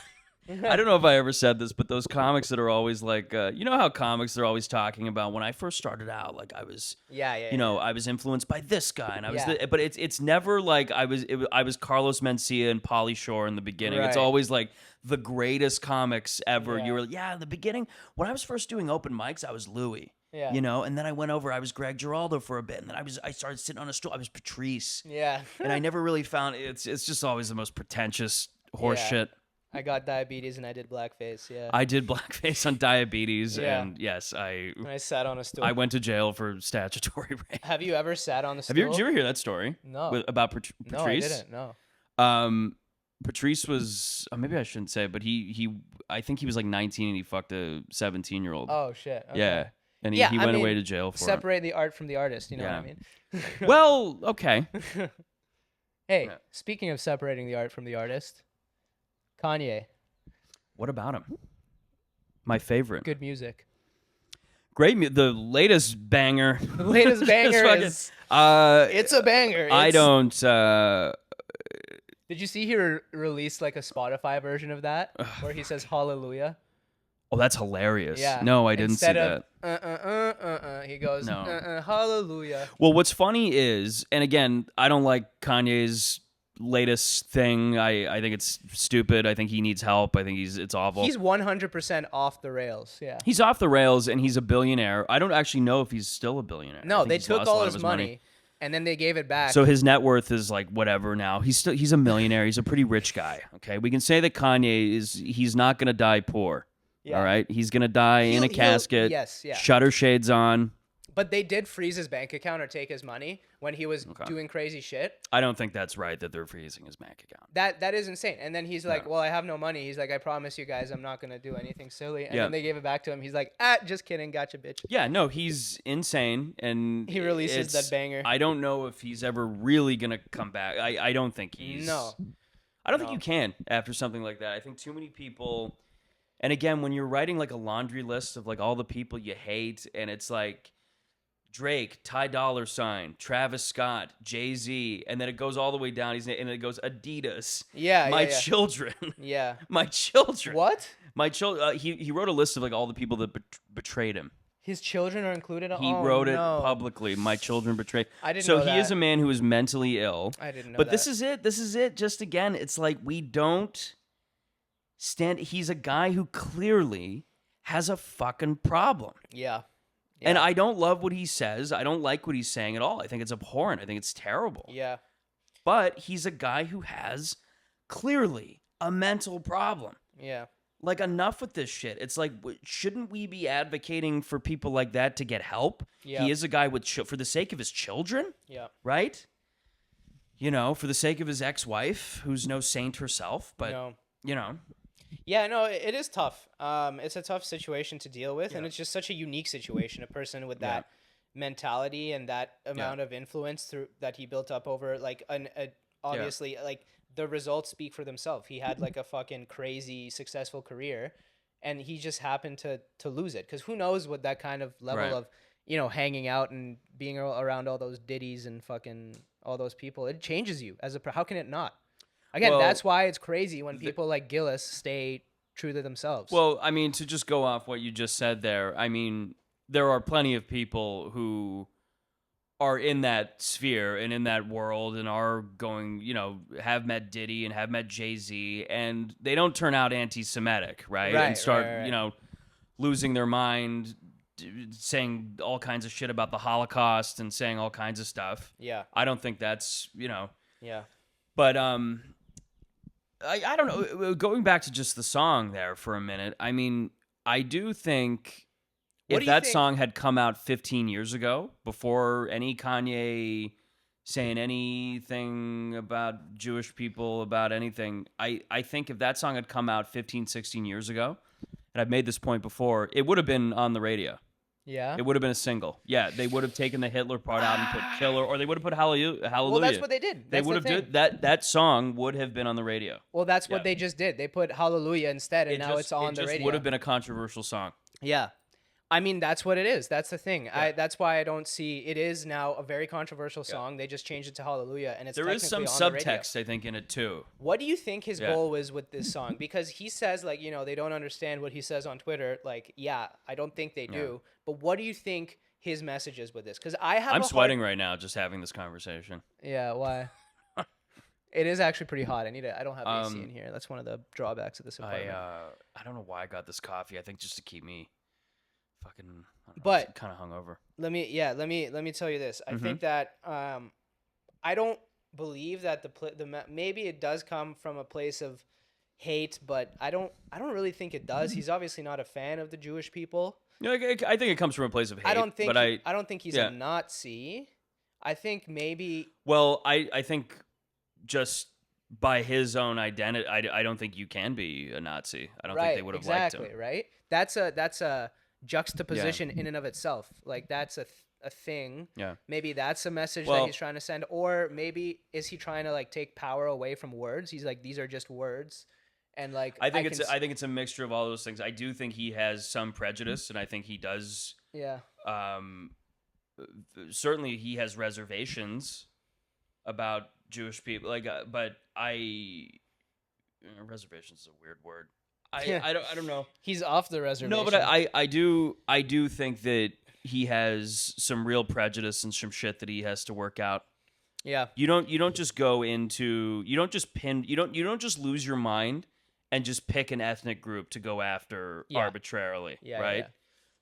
I don't know if I ever said this, but those comics that are always like, you know how comics are always talking about, when I first started out, like, I was, I was influenced by this guy, and I was, but it's never like I was Carlos Mencia and Pauly Shore in the beginning. Right. It's always like the greatest comics ever. You were, in the beginning, when I was first doing open mics, I was Louis. Yeah. And then I went over, I was Greg Giraldo for a bit, and then I started sitting on a stool. I was Patrice. Yeah. And I never really found, it's just always the most pretentious horse shit. I got diabetes and I did blackface. Yeah, I did blackface on diabetes, and yes, I sat on a stool. I went to jail for statutory rape. Have you ever sat on a stool? Did you ever hear that story? No. About Patrice? No, I didn't. No. Patrice was, maybe I shouldn't say, but I think he was like 19 and he fucked a 17-year-old. Oh shit. Okay. Yeah, and he went away to jail for separate the art from the artist. You know what I mean? Well, okay. Hey, speaking of separating the art from the artist. Kanye. What about him? My favorite. Good music. Great the latest banger. The latest banger is it's a banger. I don't Did you see he released like a Spotify version of that where he says hallelujah? Oh, that's hilarious. Yeah. No, I didn't see that. He goes hallelujah. Well, what's funny is, and again, I don't like Kanye's latest thing. I think it's stupid. I think he needs help. I think it's awful. He's 100% off the rails. Yeah. He's off the rails, and he's a billionaire. I don't actually know if he's still a billionaire. No, they took all his money and then they gave it back. So his net worth is like whatever now. He's a millionaire. He's a pretty rich guy. Okay, we can say that Kanye he's not going to die poor. Yeah. All right, he's going to die in a casket. Yes, yeah. Shutter shades on. But they did freeze his bank account or take his money when he was doing crazy shit. I don't think that's right that they're freezing his bank account. That is insane. And then he's like, well, I have no money. He's like, I promise you guys I'm not going to do anything silly. And then they gave it back to him. He's like, just kidding. Gotcha, bitch. Yeah, no, he's insane. And he releases that banger. I don't know if he's ever really going to come back. I don't think he's... No. I don't think you can after something like that. I think too many people... And again, when you're writing like a laundry list of like all the people you hate, and it's like... Drake, Ty Dolla $ign, Travis Scott, Jay-Z, and then it goes all the way down. And it goes Adidas. Yeah, my yeah. children. Yeah. My children. What? My children. He wrote a list of like all the people that betrayed him. His children are included. He wrote it publicly. My children betrayed. I didn't know that. So he is a man who is mentally ill. I didn't know but that. This is it. This is it. Just again, it's like we don't stand. He's a guy who clearly has a fucking problem. Yeah. And I don't love what he says. I don't like what he's saying at all. I think it's abhorrent. I think it's terrible. Yeah. But he's a guy who has clearly a mental problem. Yeah. Like, enough with this shit. It's like, shouldn't we be advocating for people like that to get help? Yeah. He is a guy with for the sake of his children. Yeah. Right? You know, for the sake of his ex-wife, who's no saint herself. But, you know. Yeah, no, it is tough. It's a tough situation to deal with, and it's just such a unique situation. A person with that mentality and that amount of influence that he built up over, like, obviously, like, the results speak for themselves. He had like a fucking crazy successful career, and he just happened to lose it. Because who knows what that kind of level of, you know, hanging out and being around all those ditties and fucking all those people, it changes you as how can it not? Again, that's why it's crazy when people like Gillis stay true to themselves. Well, I mean, to just go off what you just said there, I mean, there are plenty of people who are in that sphere and in that world and are going, you know, have met Diddy and have met Jay-Z, and they don't turn out anti-Semitic, right? And start, you know, losing their mind, saying all kinds of shit about the Holocaust and saying all kinds of stuff. Yeah. I don't think that's, you know. Yeah. But I don't know. Going back to just the song there for a minute, I mean, I do think if that song had come out 15 years ago, before any Kanye saying anything about Jewish people, about anything, I think if that song had come out 15, 16 years ago, and I've made this point before, it would have been on the radio. Yeah. It would have been a single. Yeah, they would have taken the Hitler part out and put Killer, or they would have put Hallelujah. Well, that's what they did. They would have did that song would have been on the radio. Well, that's what they just did. They put Hallelujah instead, and now it's on the radio. It just would have been a controversial song. Yeah. I mean, that's what it is. That's the thing. Yeah. That's why I don't see it is now a very controversial song. They just changed it to Hallelujah, and it's there is some subtext, I think, in it too. What do you think his goal was with this song? Because he says, like, you know, they don't understand what he says on Twitter. Like, yeah, I don't think they do. But what do you think his message is with this? Because I'm sweating right now just having this conversation. Yeah, why? It is actually pretty hot. I don't have AC in here. That's one of the drawbacks of this apartment. I don't know why I got this coffee. I think just to keep me fucking kind of hungover. Let me tell you this. I think that I don't believe that maybe it does come from a place of hate, but I don't really think it does. He's obviously not a fan of the Jewish people. Yeah, I think it comes from a place of hate. I don't think he's a Nazi. I think maybe. Well, I think just by his own identity, I don't think you can be a Nazi. I don't think they would have liked him. Exactly, right? That's a juxtaposition in and of itself. Like, that's a thing. Yeah. Maybe that's a message that he's trying to send, or maybe is he trying to like take power away from words? He's like, these are just words, and like I think it's a mixture of all those things. I do think he has some prejudice, and I think he does. Yeah. Certainly, he has reservations about Jewish people. Like, but reservations is a weird word. I don't know. He's off the reservation. No, but I do think that he has some real prejudice and some shit that he has to work out. Yeah. You don't just go into you don't just lose your mind and just pick an ethnic group to go after arbitrarily, right? Yeah.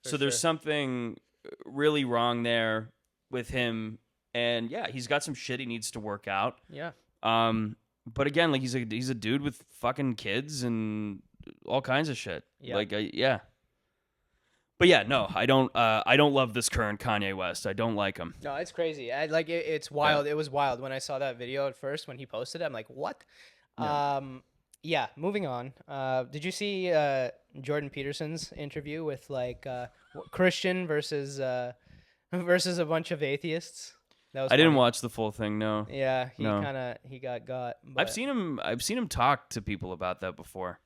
So there's something really wrong there with him, and he's got some shit he needs to work out. Yeah. But again, like he's a dude with fucking kids and all kinds of shit. Yeah. Like, But no, I don't love this current Kanye West. I don't like him. No, it's crazy. It's wild. It was wild when I saw that video at first when he posted it. I'm like, what? Yeah. Moving on. Did you see Jordan Peterson's interview with like Christian versus a bunch of atheists? I didn't watch the full thing. No. Yeah, he got. I've seen him talk to people about that before.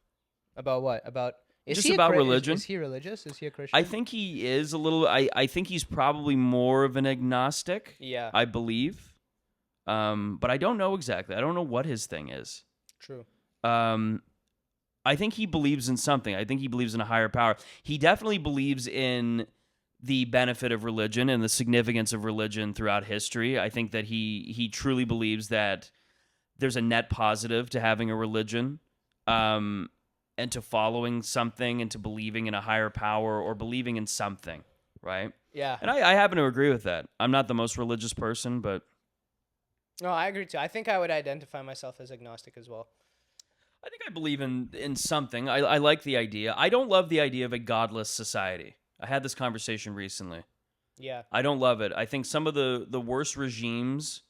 About what? About just about religion. Is he religious? Is he a Christian? I think he is a little. I think he's probably more of an agnostic. Yeah. I believe. But I don't know exactly. I don't know what his thing is. True. I think he believes in something. I think he believes in a higher power. He definitely believes in the benefit of religion and the significance of religion throughout history. I think that he truly believes that there's a net positive to having a religion, and to following something and to believing in a higher power or believing in something, right? Yeah. And I happen to agree with that. I'm not the most religious person, but... No, I agree too. I think I would identify myself as agnostic as well. I think I believe in something. I like the idea. I don't love the idea of a godless society. I had this conversation recently. Yeah. I don't love it. I think some of the worst regimes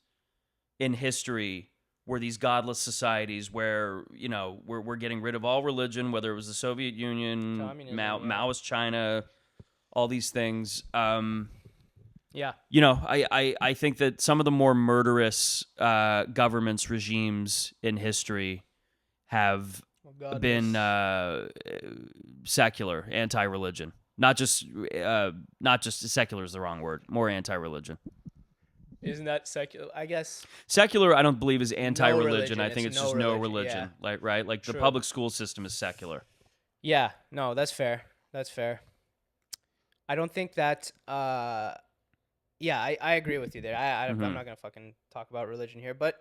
in history were these godless societies where, you know, we're getting rid of all religion, whether it was the Soviet Union, Maoist China, all these things. Yeah. You know, I think that some of the more murderous governments, regimes in history have been secular, anti-religion. Not just secular is the wrong word. More anti-religion. Isn't that secular? I guess secular. I don't believe is anti-religion. No I think it's just no religion. Yeah. Like right, like True. the public school system is secular. Yeah. No, that's fair. That's fair. I don't think that. Yeah, I agree with you there. I'm not gonna fucking talk about religion here, but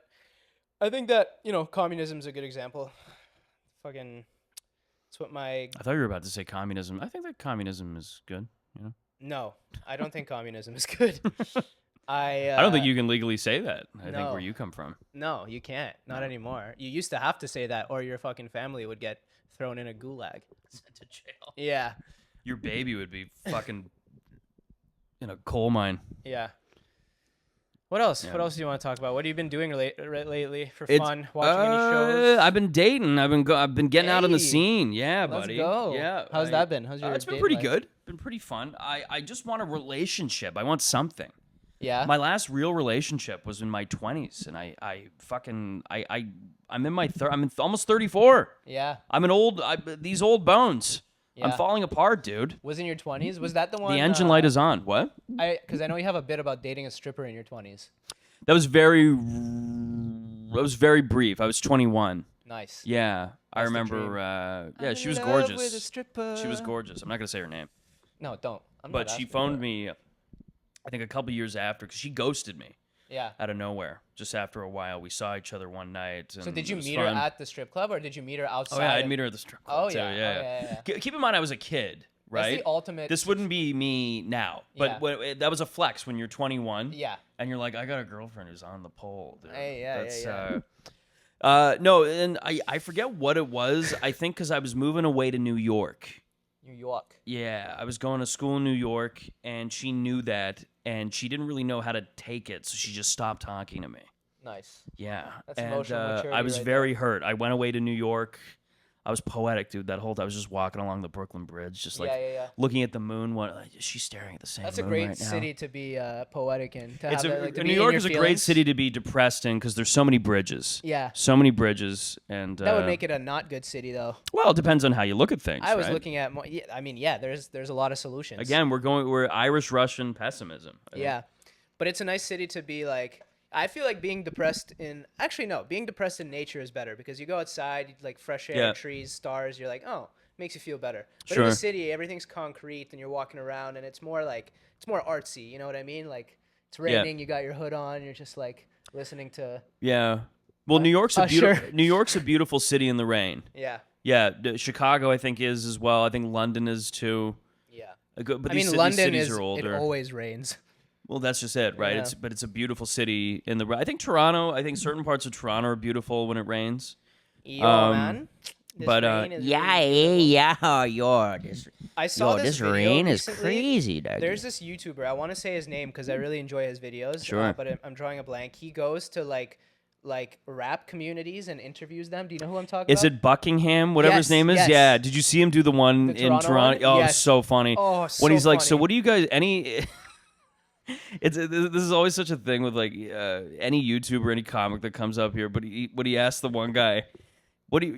I think that, you know, communism is a good example. Fucking, it's what my. I thought you were about to say communism. I think that communism is good. You know. No, I don't think communism is good. I don't think you can legally say that. I think no. where you come from. No, you can't. Not anymore. You used to have to say that, or your fucking family would get thrown in a gulag, sent to jail. Yeah. Your baby would be fucking in a coal mine. Yeah. What else? Yeah. What else do you want to talk about? What have you been doing lately for fun? Watching any shows? I've been dating. I've been getting out on the scene. Yeah, Let's buddy. go. Yeah. How's that been? How's your it's been date pretty life? good. Been pretty fun. I just want a relationship. I want something. Yeah. My last real relationship was in my 20s, and I'm in almost 34. Yeah. I'm an old these old bones. Yeah. I'm falling apart, dude. Was in your 20s? Was that the one? The engine light is on. What? Because I know you have a bit about dating a stripper in your 20s. That was very brief. I was 21. Nice. Yeah, I That's the remember. Yeah, she was I'm in love gorgeous. with a stripper. She was gorgeous. I'm not gonna say her name. No, don't. But she phoned me, I think a couple years after, because she ghosted me. Yeah. Out of nowhere. Just after a while, we saw each other one night. And So did you it was meet fun. her at the strip club, or did you meet her outside? Oh yeah, I'd meet her at the strip club too. yeah. Yeah. Oh, yeah. Keep in mind, I was a kid, right? That's the ultimate. This wouldn't be me now, but that was a flex when you're 21. Yeah. And you're like, I got a girlfriend who's on the pole, dude. Hey, yeah, That's, yeah. no, and I forget what it was. I think because I was moving away to New York. New York. Yeah, I was going to school in New York, and she knew that, and she didn't really know how to take it, so she just stopped talking to me. Nice. Yeah. That's and emotional maturity I was right very hurt. I went away to New York. I was poetic, dude. That whole time I was just walking along the Brooklyn Bridge, just like looking at the moon. Is she staring at the same That's a moon great right now? city to be poetic in. To It's have that, like, to New be in York your is a great feelings. city to be depressed in because there's so many bridges. Yeah. So many bridges, and That would make it a not good city, though. well, it depends on how you look at things. I was right? looking at. There's a lot of solutions. Again, we're Irish Russian pessimism. I think. Yeah, but it's a nice city to be like. I feel like being depressed in being depressed in nature is better because you go outside, like fresh air, trees, stars. You're like, oh, makes you feel better. But in the city, everything's concrete, and you're walking around, and it's more artsy. You know what I mean? Like it's raining, you got your hood on, you're just like listening to. Yeah. Well, New York's a beautiful city in the rain. Yeah. Yeah, Chicago I think is as well. I think London is too. Yeah. But these London cities are older. It always rains. Well, that's just it, right? Yeah. It's a beautiful city in the. I think Toronto. I think certain parts of Toronto are beautiful when it rains. Yo, man. This rain is I saw this video rain is recently. crazy, dog. There's this YouTuber. I want to say his name because I really enjoy his videos. Sure. But I'm drawing a blank. He goes to like rap communities and interviews them. Do you know who I'm talking about? Is it Buckingham, whatever his name is? Yes. Yeah. Did you see him do the one in Toronto Toronto? one? Oh, Yes. it's so funny. Oh, when he's like, funny. so what do you guys any? This is always such a thing with like any YouTuber, any comic that comes up here. But he asked the one guy, what do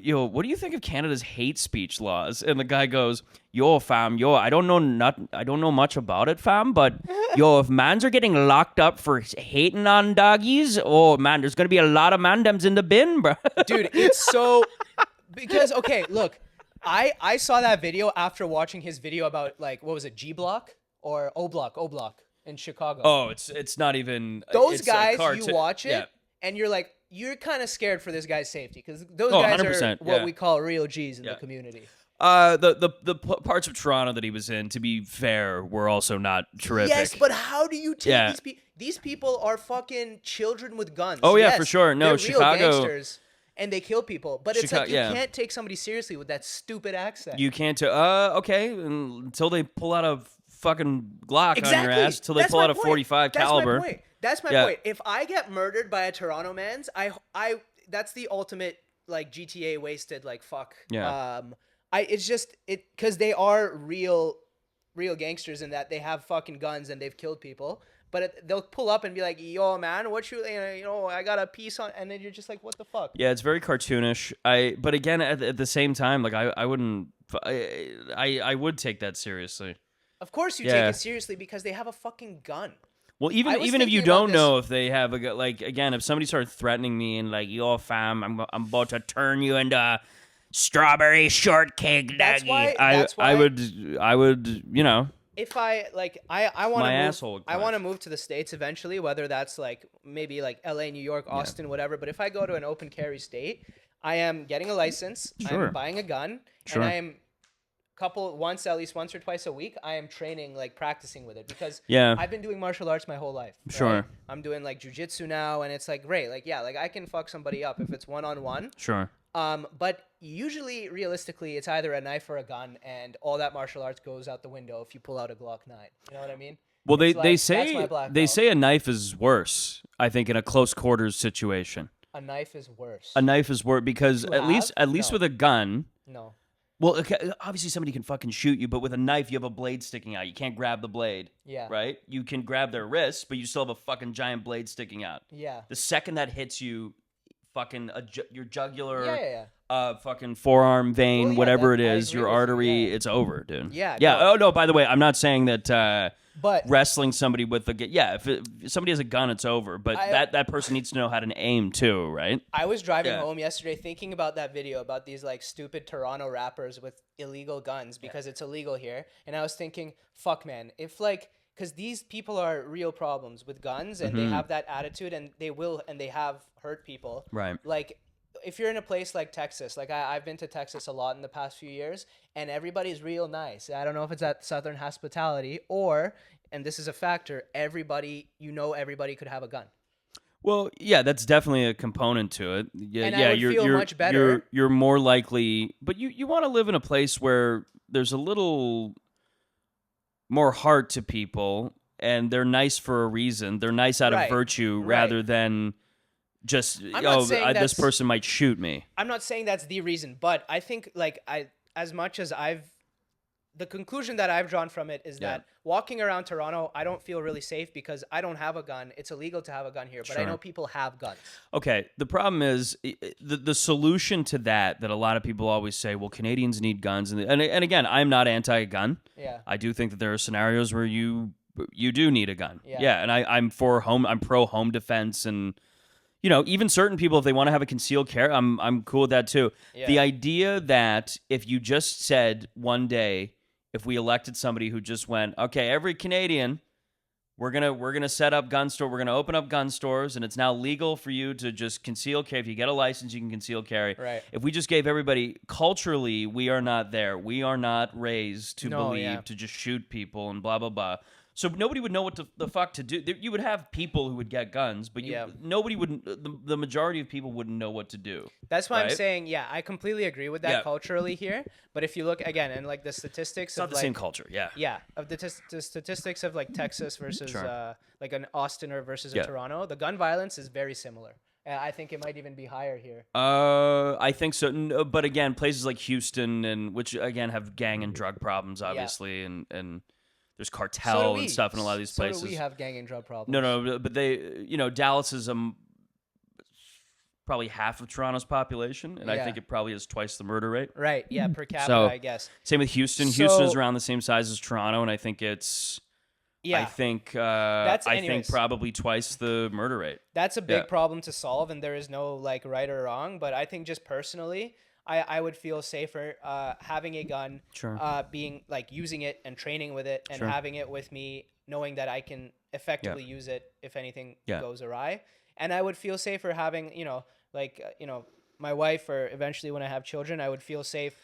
you think of Canada's hate speech laws? And the guy goes, yo, fam, I don't know much about it, fam, but yo, if mans are getting locked up for hating on doggies, oh man, there's gonna be a lot of mandems in the bin, bro. Dude, it's so because okay, look, I saw that video after watching his video about like what was it, G Block or O Block in Chicago. Oh, it's not even those guys. You watch it and you're like, you're kind of scared for this guy's safety because those guys are what we call real G's in the community. The parts of Toronto that he was in, to be fair, were also not terrific. Yes, but how do you take these people? These people are fucking children with guns. Oh yeah, for sure. No, they're Chicago. Real gangsters, and they kill people. But it's like you can't take somebody seriously with that stupid accent. You can't. Okay, until they pull out a fucking Glock on your ass, until they pull out a 45 caliber. That's my point. If I get murdered by a Toronto man's, I that's the ultimate like GTA wasted like fuck. Yeah. It's just because they are real gangsters in that they have fucking guns and they've killed people. But they'll pull up and be like, "Yo, man, what I got a piece on," and then you're just like, "What the fuck?" Yeah, it's very cartoonish. But again, at the same time, like I wouldn't. I would take that seriously. Of course, you take it seriously because they have a fucking gun. Well, even if you don't know if they have a gun, like again, if somebody started threatening me and like, "Yo, fam, I'm about to turn you into strawberry shortcake doggy," I would, If I want to move to the States eventually, whether that's like maybe like LA, New York, Austin, whatever. But if I go to an open carry state, I am getting a license. Sure. I'm buying a gun, and I am at least once or twice a week, I am training, like practicing with it because I've been doing martial arts my whole life. Right? Sure. I'm doing like jujitsu now, and it's like great. Like like I can fuck somebody up if it's one-on-one. Sure. But usually, realistically, it's either a knife or a gun, and all that martial arts goes out the window if you pull out a Glock 9. You know what I mean? Well, they say a knife is worse. I think in a close quarters situation, a knife is worse. A knife is worse because at least with a gun. No. Well, okay, obviously somebody can fucking shoot you, but with a knife, you have a blade sticking out. You can't grab the blade. Yeah. Right? You can grab their wrists, but you still have a fucking giant blade sticking out. Yeah. The second that hits you, fucking your jugular, Yeah. Fucking forearm vein, whatever it is, your artery, it's over, dude. Yeah. Yeah. No. Oh no. By the way, I'm not saying that. But wrestling somebody with if somebody has a gun, it's over. But that person needs to know how to aim too, right? I was driving home yesterday thinking about that video about these like stupid Toronto rappers with illegal guns because it's illegal here, and I was thinking, fuck, man, if like. Because these people are real problems with guns, and they have that attitude, and they have hurt people. Right. Like, if you're in a place like Texas, like I've been to Texas a lot in the past few years, and everybody's real nice. I don't know if it's that Southern hospitality or, and this is a factor, everybody could have a gun. Well, yeah, that's definitely a component to it. Yeah, and I would feel much better. You're more likely, but you want to live in a place where there's a little more heart to people, and they're nice for a reason. They're nice out of virtue rather than just, this person might shoot me. I'm not saying that's the reason, but I think the conclusion that I've drawn from it is that walking around Toronto, I don't feel really safe because I don't have a gun. It's illegal to have a gun here, but I know people have guns. Okay, the problem is the solution to that a lot of people always say, well, Canadians need guns. And again, I'm not anti-gun. Yeah. I do think that there are scenarios where you do need a gun. Yeah. And I'm pro home defense, and even certain people, if they want to have a concealed carry, I'm cool with that too. Yeah. The idea that if you just said one day, if we elected somebody who just went, okay, every Canadian, we're gonna set up gun store, we're gonna open up gun stores, and it's now legal for you to just conceal carry. If you get a license, you can conceal carry. Right. If we just gave everybody, culturally, we are not there. We are not raised to believe to just shoot people and blah blah blah. So nobody would know what the fuck to do. You would have people who would get guns, but nobody would. The majority of people wouldn't know what to do. That's why I'm saying, I completely agree with that culturally here. But if you look again and like the statistics, it's not the same culture. Yeah, of the statistics of like Texas versus like an Austin or versus a Toronto, the gun violence is very similar. I think it might even be higher here. I think so. No, but again, places like Houston and which again have gang and drug problems, obviously, and there's cartel and stuff in a lot of these places. So do we have gang and drug problems. No, but they, Dallas is probably half of Toronto's population, and I think it probably has twice the murder rate. Right. Yeah, per capita, So, I guess. Same with Houston. So, Houston is around the same size as Toronto, and I think it's. Yeah. I think probably twice the murder rate. That's a big problem to solve, and there is no like right or wrong. But I think just personally, I would feel safer having a gun, being like using it and training with it, and having it with me, knowing that I can effectively use it if anything goes awry. And I would feel safer having, my wife, or eventually when I have children, I would feel safe,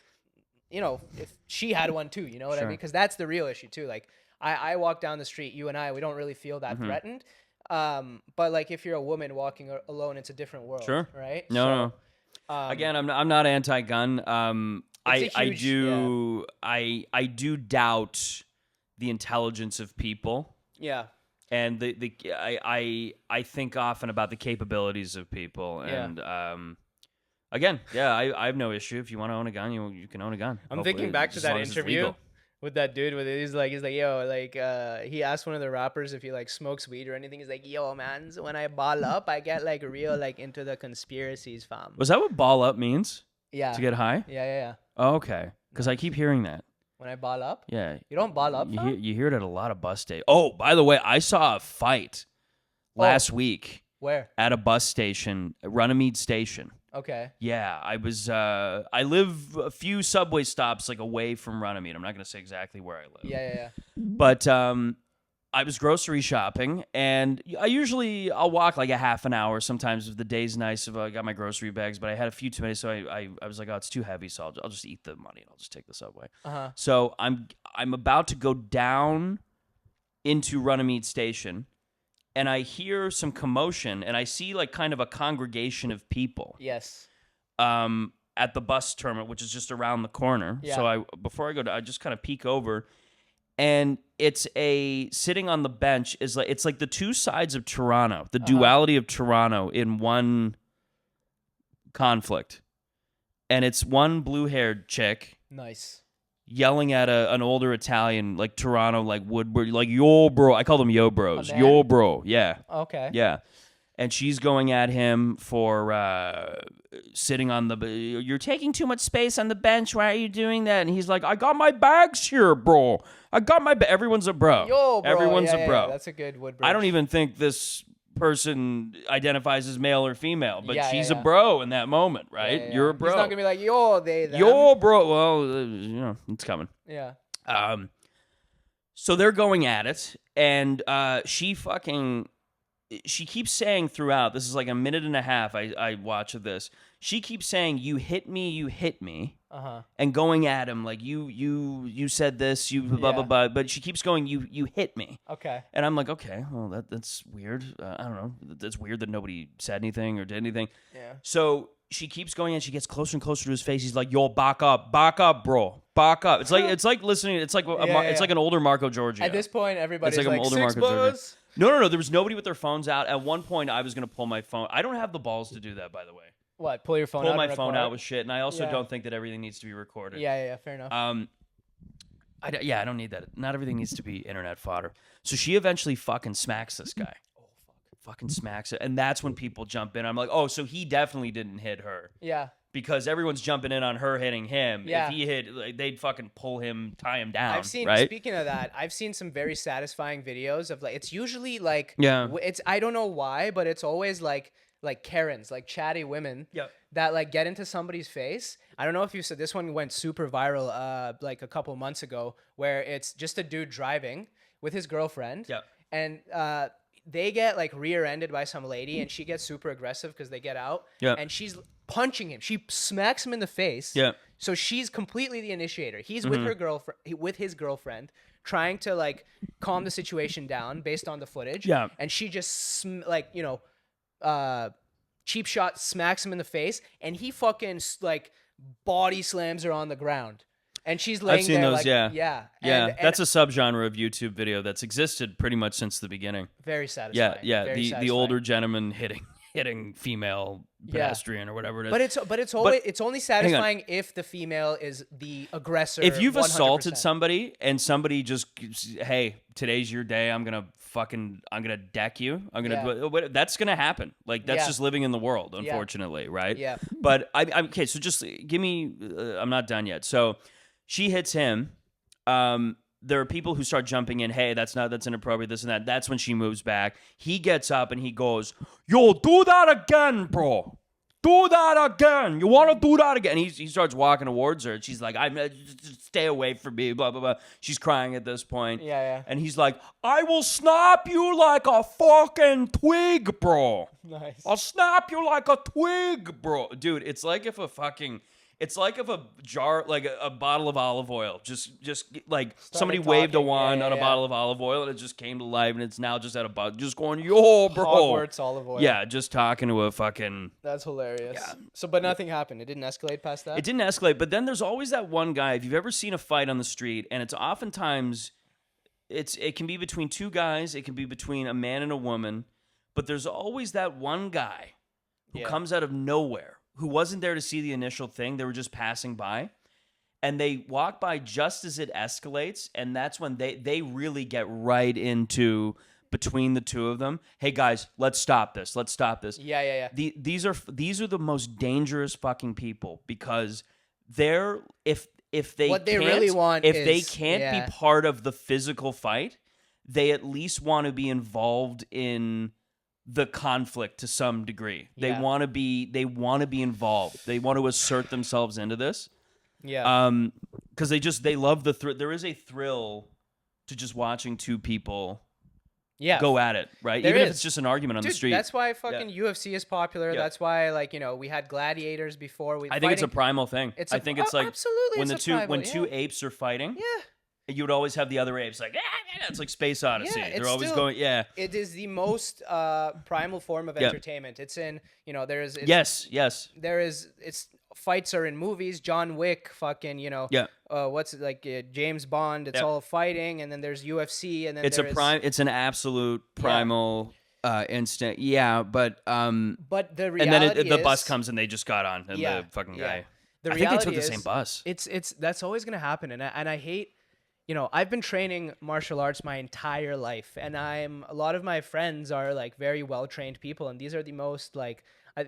if she had one too, you know what I mean? Because that's the real issue too. Like I walk down the street, you and I, we don't really feel that threatened. But like if you're a woman walking alone, it's a different world, right? No. Again, I'm not anti-gun. I do doubt the intelligence of people. Yeah. And I think often about the capabilities of people, and again, I have no issue. If you want to own a gun, you can own a gun. I'm thinking back to that interview with that dude. He's like, yo, like he asked one of the rappers if he like smokes weed or anything. He's like, yo, man, so when I ball up, I get like real like into the conspiracies, fam. Was that what ball up means? Yeah. To get high? Yeah. Oh, okay. Because I keep hearing that. When I ball up? Yeah. You don't ball up, you hear it at a lot of bus stations. Oh, by the way, I saw a fight last week. Where? At a bus station, Runnymede Station. Okay. Yeah, I live a few subway stops like away from Runnymede. I'm not going to say exactly where I live. Yeah. But I was grocery shopping, and I'll walk like a half an hour sometimes if the day's nice, if I got my grocery bags, but I had a few too many, so I was like, oh, it's too heavy, so I'll just eat the money and I'll just take the subway. So I'm about to go down into Runnymede Station, and I hear some commotion, and I see like kind of a congregation of people. Yes. At the bus terminal, which is just around the corner. Yeah. So before I go, I just kind of peek over. And it's sitting on the bench it's like the two sides of Toronto, the duality of Toronto in one conflict. And it's one blue-haired chick. Nice. Yelling at an older Italian, like Toronto, like Woodward, like yo bro. I call them yo bros. Yo bro. Yeah. Okay. Yeah. And she's going at him for sitting on you're taking too much space on the bench. Why are you doing that? And he's like, I got my bags here, bro. I got my Everyone's a bro. Yo, bro. Everyone's a bro. Yeah, that's a good Woodbridge. I don't even think this person identifies as male or female, but she's a bro in that moment, right? Yeah. You're a bro. He's not going to be like, yo, they, them. Yo, bro. Well, it's coming. Yeah. So they're going at it, and she keeps saying throughout, this is like a minute and a half I watch of this, she keeps saying, you hit me, and going at him like, you said this, you blah, blah, blah, but she keeps going, you hit me. Okay. And I'm like, okay, well, that's weird. I don't know. That's weird that nobody said anything or did anything. Yeah. So she keeps going, and she gets closer and closer to his face. He's like, yo, back up, bro. Back up. It's like listening. It's like it's like an older Marco Giorgio. At this point, everybody's like an older six Marco Giorgio. buzz. No. There was nobody with their phones out. At one point, I was going to pull my phone. I don't have the balls to do that, by the way. What? Pull your phone out? Pull my phone out with shit. And I also don't think that everything needs to be recorded. Yeah. Fair enough. I don't need that. Not everything needs to be internet fodder. So she eventually fucking smacks this guy. Oh, fuck. Fucking smacks it. And that's when people jump in. I'm like, oh, so he definitely didn't hit her. Yeah. Because everyone's jumping in on her hitting him. Yeah. If he hit, like, they'd fucking pull him, tie him down. Speaking of that, I've seen some very satisfying videos of like, it's usually like, I don't know why, but it's always like Karens, like chatty women that like get into somebody's face. I don't know if you said this one went super viral like a couple months ago, where it's just a dude driving with his girlfriend. Yeah. And they get like rear-ended by some lady, and she gets super aggressive because they get out. Yeah. And she's punching him. She smacks him in the face. Yeah. So she's completely the initiator. He's with her girlfriend, with his girlfriend, trying to like calm the situation down based on the footage. Yeah. And she just cheap shot smacks him in the face, and he fucking like body slams her on the ground. And she's laying I've seen there those, like, yeah. That's a subgenre of YouTube video that's existed pretty much since the beginning. Very satisfying. Yeah. The older gentleman hitting female pedestrian or whatever it is. But it's only satisfying if the female is the aggressor. If you've 100%. assaulted somebody and somebody just, hey, today's your day, I'm gonna gonna deck you. That's gonna happen. Like that's just living in the world, unfortunately, right? Yeah. But I'm okay. So just give me. I'm not done yet. So she hits him. There are people who start jumping in. Hey, that's inappropriate. This and that. That's when she moves back. He gets up and he goes, "Yo, do that again, bro. Do that again. You want to do that again?" And he starts walking towards her. And she's like, just stay away from me, blah, blah, blah. She's crying at this point. Yeah. And he's like, "I will snap you like a fucking twig, bro. Nice. I'll snap you like a twig, bro." Dude, it's like if a jar, like a bottle of olive oil, just like somebody waved a wand on a bottle of olive oil and it just came to life and it's now just at a bottle, just going, "Yo, bro." Hogwarts olive oil. Yeah, just talking to a fucking... That's hilarious. Yeah. So, but nothing happened. It didn't escalate past that? It didn't escalate, but then there's always that one guy, if you've ever seen a fight on the street, and it's oftentimes, it can be between two guys, it can be between a man and a woman, but there's always that one guy who comes out of nowhere, who wasn't there to see the initial thing. They were just passing by. And they walk by just as it escalates. And that's when they really get right into between the two of them. "Hey, guys, let's stop this. Let's stop this." Yeah. These are the most dangerous fucking people because they're if they what they can't, really want if is, they can't be part of the physical fight, they at least want to be involved in the conflict to some degree. They want to be involved. They want to assert themselves into this. Yeah. Because they love the thrill. There is a thrill to just watching two people go at it, right? Even if it's just an argument on the street. That's why fucking UFC is popular. Yeah. That's why, like, we had gladiators before. I think it's a primal thing. I think it's like absolutely when two apes are fighting. Yeah. You would always have the other apes like, it's like Space Odyssey. They're always going, It is the most primal form of entertainment. It's in, yes. There is, fights are in movies. John Wick, fucking, what's it like, James Bond. It's all fighting, and then there's UFC, and then it's an absolute primal instinct. Yeah, but the reality and then the bus comes and they just got on, and the fucking guy. I think they took the same bus. It's that's always gonna happen, and I hate. I've been training martial arts my entire life, and a lot of my friends are like very well-trained people, and these are the most like,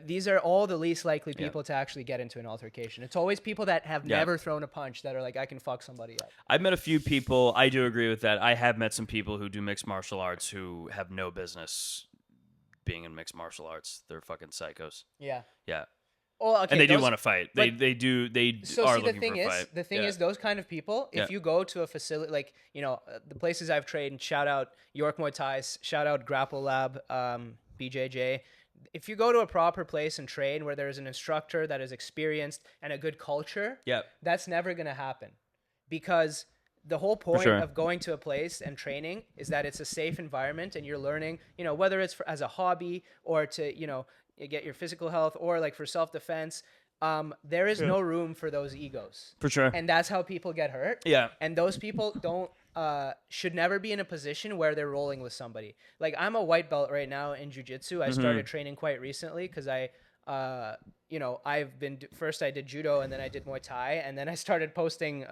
these are all the least likely people to actually get into an altercation. It's always people that have never thrown a punch that are like, I can fuck somebody up. I've met a few people. I do agree with that. I have met some people who do mixed martial arts who have no business being in mixed martial arts. They're fucking psychos. Yeah. Yeah. Well, okay, and they do want to fight. They are looking for a fight. The thing is, those kind of people, if you go to a facility, like, the places I've trained, shout out York Muay Thai, shout out Grapple Lab, BJJ. If you go to a proper place and train where there's an instructor that is experienced and a good culture, that's never going to happen. Because the whole point of going to a place and training is that it's a safe environment and you're learning, whether it's as a hobby or to, you get your physical health or like for self-defense, there is no room for those egos. For sure. And that's how people get hurt. Yeah. And those people should never be in a position where they're rolling with somebody. Like, I'm a white belt right now in jiu-jitsu. I started training quite recently because first I did judo and then I did Muay Thai, and then I started posting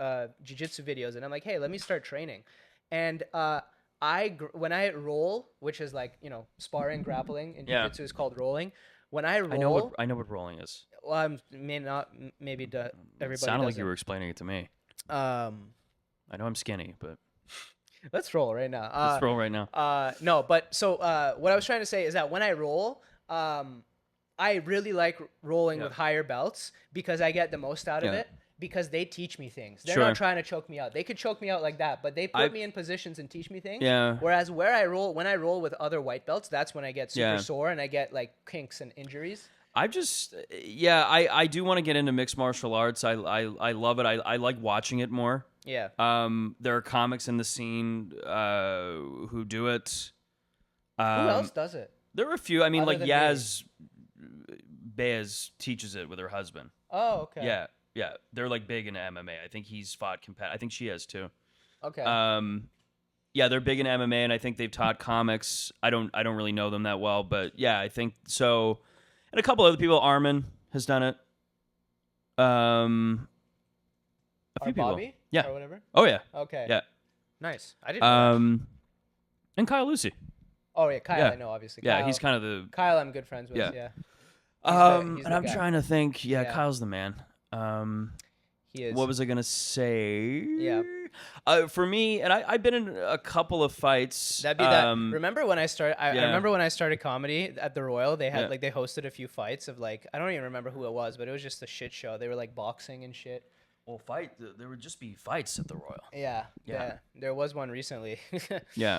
jiu-jitsu videos, and I'm like, hey, let me start training. And when I roll, which is like, sparring, grappling in jiu-jitsu is called rolling. When I roll, I know what rolling is. Well, everybody. It sounded like you were explaining it to me. I know I'm skinny, but let's roll right now. Let's roll right now. No, but so what I was trying to say is that when I roll, I really like rolling with higher belts because I get the most out of it. Because they teach me things. They're not trying to choke me out. They could choke me out like that, but they put me in positions and teach me things. Yeah. Whereas when I roll with other white belts, that's when I get super sore and I get like kinks and injuries. I do want to get into mixed martial arts. I love it. I like watching it more. Yeah. There are comics in the scene who do it. Who else does it? There are a few. I mean, like Yaz Baez teaches it with her husband. Oh, okay. Yeah. Yeah, they're like big in MMA. I think he's fought I think she has too. Okay. Yeah, they're big in MMA, and I think they've taught comics. I don't really know them that well, but yeah, I think so. And a couple other people. Armin has done it. A few people. Bobby? Yeah. Or whatever. Oh yeah. Okay. Yeah. Nice. I didn't know And Kyle Lucy. Oh yeah, Kyle. I know obviously. Yeah, Kyle, he's kind of the. Kyle, I'm good friends with. Yeah. And I'm trying to think. Yeah, Kyle's the man. He is. What was I gonna say? Yeah. For me, and I've been in a couple of fights. That'd be that. Remember when I started? I remember when I started comedy at the Royal. They had they hosted a few fights of like, I don't even remember who it was, but it was just a shit show. They were like boxing and shit. Well, there would just be fights at the Royal. Yeah. There was one recently. Yeah.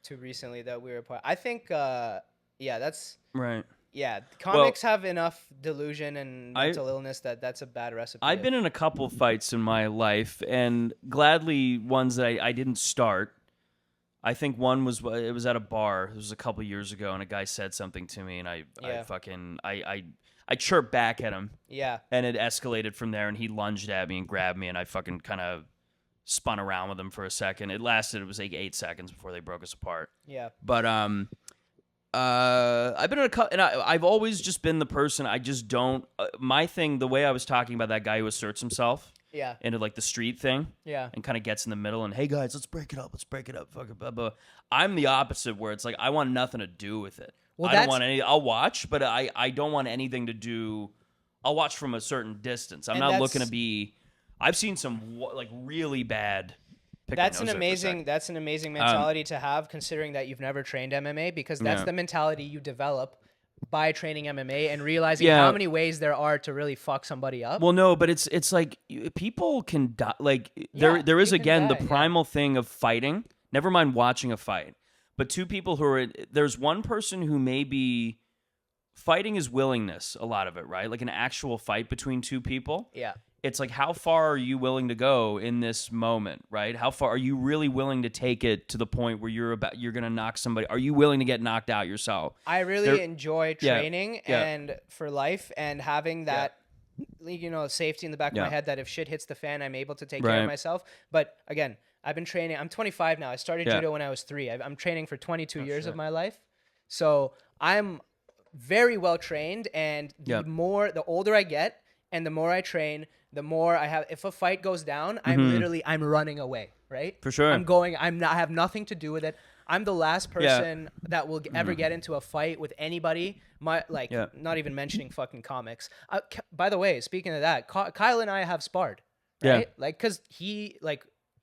Too recently that we were part. I think. That's right. Yeah, comics have enough delusion and mental illness that's a bad recipe. I've been in a couple fights in my life, and gladly ones that I didn't start. I think one was at a bar. It was a couple years ago, and a guy said something to me, and I chirped back at him. Yeah. And it escalated from there, and he lunged at me and grabbed me, and I fucking kind of spun around with him for a second. It was like 8 seconds before they broke us apart. Yeah. But I've been in a couple, and I've always just been the person. I just don't. My thing, the way I was talking about that guy who asserts himself, into like the street thing, and kind of gets in the middle, and hey guys, let's break it up, fuck it, blah, blah. I'm the opposite, where it's like I want nothing to do with it. Well, I don't want any. I'll watch, but I don't want anything to do. I'll watch from a certain distance. I'm not looking to be. I've seen some like really bad. That's an amazing mentality to have, considering that you've never trained MMA, because that's the mentality you develop by training MMA and realizing how many ways there are to really fuck somebody up. Well, no, but it's like people can die. Like there is again the primal thing of fighting. Never mind watching a fight, but two people who are there's one person who may be fighting is willingness. A lot of it, right? Like an actual fight between two people. Yeah. It's like, how far are you willing to go in this moment, right? How far are you really willing to take it to the point where you're going to knock somebody? Are you willing to get knocked out yourself? I really enjoy training and for life, and having that, safety in the back of my head that if shit hits the fan, I'm able to take care of myself. But again, I've been training. I'm 25 now. I started judo when I was 3. I'm training for 22 years of my life. So I'm very well trained, and the older I get and the more I train, the more I have. If a fight goes down, I'm running away, right? For sure. I have nothing to do with it. I'm the last person that will ever get into a fight with anybody. Not even mentioning fucking comics. By the way, speaking of that, Kyle and I have sparred, right? Cause he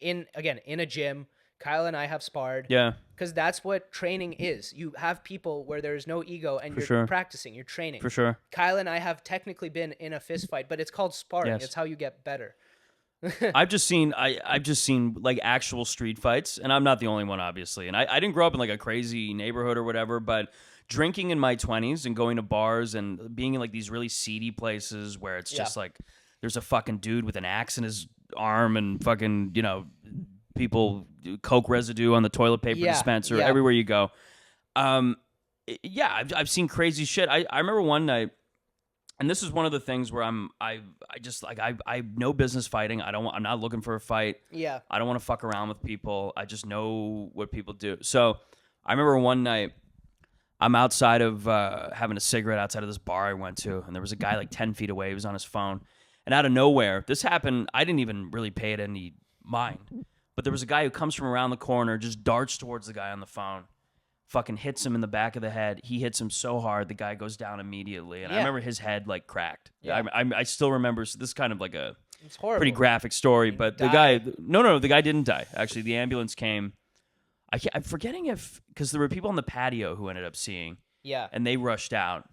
in a gym, Kyle and I have sparred. Yeah. Because that's what training is. You have people where there's no ego, and you're practicing, you're training. For sure. Kyle and I have technically been in a fist fight, but it's called sparring. Yes. It's how you get better. I've just seen like actual street fights, and I'm not the only one, obviously. And I didn't grow up in like a crazy neighborhood or whatever, but drinking in my 20s and going to bars and being in like these really seedy places where it's just like there's a fucking dude with an axe in his arm and fucking, people coke residue on the toilet paper dispenser everywhere you go. I've seen crazy shit. I remember one night, and this is one of the things where I have no business fighting. I'm not looking for a fight. Yeah. I don't want to fuck around with people. I just know what people do. So I remember one night I'm outside of having a cigarette outside of this bar I went to, and there was a guy like 10 feet away. He was on his phone, and out of nowhere, this happened. I didn't even really pay it any mind. But there was a guy who comes from around the corner, just darts towards the guy on the phone, fucking hits him in the back of the head. He hits him so hard, the guy goes down immediately. And I remember his head like cracked. Yeah. I still remember, so this is kind of like a pretty graphic story. But the guy, no, the guy didn't die. Actually, the ambulance came. I'm forgetting because there were people on the patio who ended up seeing. Yeah. And they rushed out.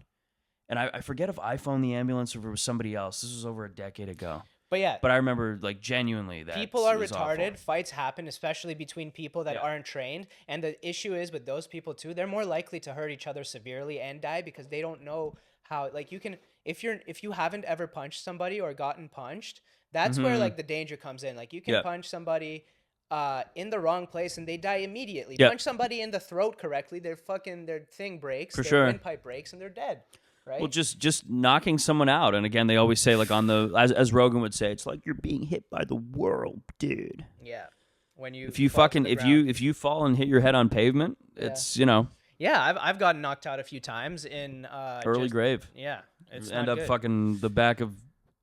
And I forget if I phoned the ambulance or if it was somebody else. This was over a decade ago. But I remember, like, genuinely that people are retarded. Awful. Fights happen, especially between people that aren't trained. And the issue is with those people too. They're more likely to hurt each other severely and die because they don't know how. Like, you can if you haven't ever punched somebody or gotten punched, that's where like the danger comes in. Like, you can punch somebody in the wrong place and they die immediately. Punch somebody in the throat correctly, their thing breaks, their windpipe breaks, and they're dead. Right? Well, just knocking someone out, and again, they always say, like on the as Rogan would say, it's like you're being hit by the world, dude. Yeah, when you if you fall and hit your head on pavement, it's Yeah, I've gotten knocked out a few times in early grave. Yeah, it's end not up good. fucking the back of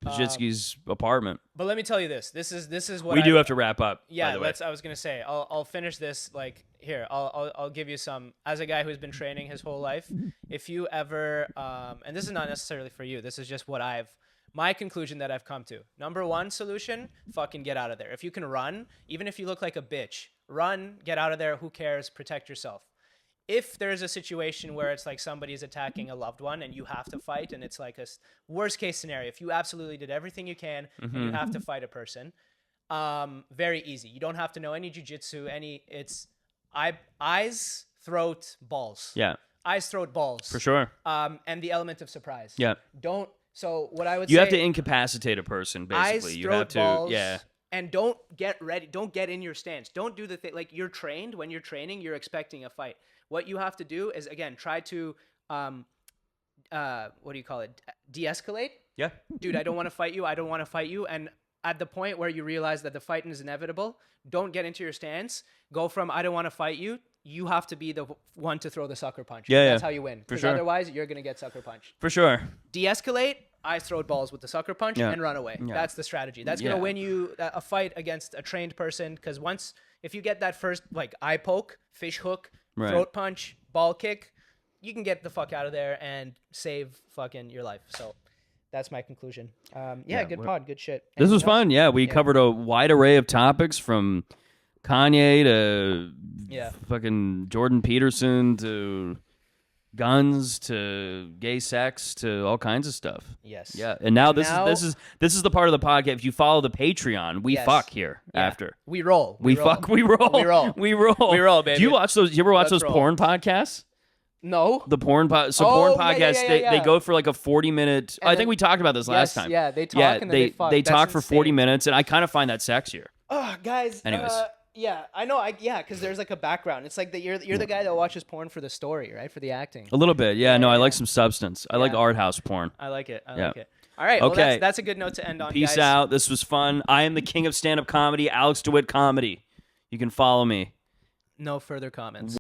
Puzhitsky's apartment. But let me tell you this. This is what we do have to wrap up. Yeah, by the way. I was gonna say. I'll finish this. Like here, I'll give you some. As a guy who's been training his whole life, if you ever and this is not necessarily for you. This is just what my conclusion that I've come to. Number one solution: fucking get out of there. If you can run, even if you look like a bitch, run, get out of there. Who cares? Protect yourself. If there's a situation where it's like somebody's attacking a loved one and you have to fight, and it's like a worst case scenario, if you absolutely did everything you can and you have to fight a person, very easy. You don't have to know any jujitsu, it's eyes, throat, balls. Yeah. Eyes, throat, balls. For sure. And the element of surprise. Yeah. So what I would say... You have to say, incapacitate a person, basically. Eyes, you throat, have to... balls, yeah. And don't get ready. Don't get in your stance. Don't do the thing. Like, you're trained. When you're training, you're expecting a fight. What you have to do is, again, try to, what do you call it? De-escalate. Yeah. Dude, I don't want to fight you. I don't want to fight you. And at the point where you realize that the fight is inevitable, don't get into your stance. Go from, I don't want to fight you. You have to be the one to throw the sucker punch. Yeah, That's how you win. Because otherwise, you're going to get sucker punched. For sure. De-escalate. Eyes, throat, balls with the sucker punch and run away. Yeah. That's the strategy. That's going to win you a fight against a trained person. Because if you get that first, like, eye poke, fish hook, throat punch, ball kick, you can get the fuck out of there and save fucking your life. So that's my conclusion. Good pod, good shit. This was fun. Yeah, we covered a wide array of topics from Kanye to fucking Jordan Peterson to guns to gay sex to all kinds of stuff. Yes. Yeah. And now this is the part of the podcast. If you follow the Patreon, we fuck here after. We roll. We fuck. We roll. We roll. We roll. We roll, baby. Do you watch those? You ever watch those porn podcasts? No. The porn porn podcasts, they go for like a 40-minute. I think we talked about this last time. Yeah, they talk and then they fuck. They talk for 40 minutes, and I kind of find that sexier. Oh, guys. Anyways. Yeah, I know. Because there's like a background. It's like that you're the guy that watches porn for the story, right? For the acting. A little bit. Yeah, I like some substance. I like art house porn. I like it. I like it. All right. Okay. Well, that's a good note to end on. Peace out. This was fun. I am the king of stand-up comedy, Alex Dewitt Comedy. You can follow me. No further comments.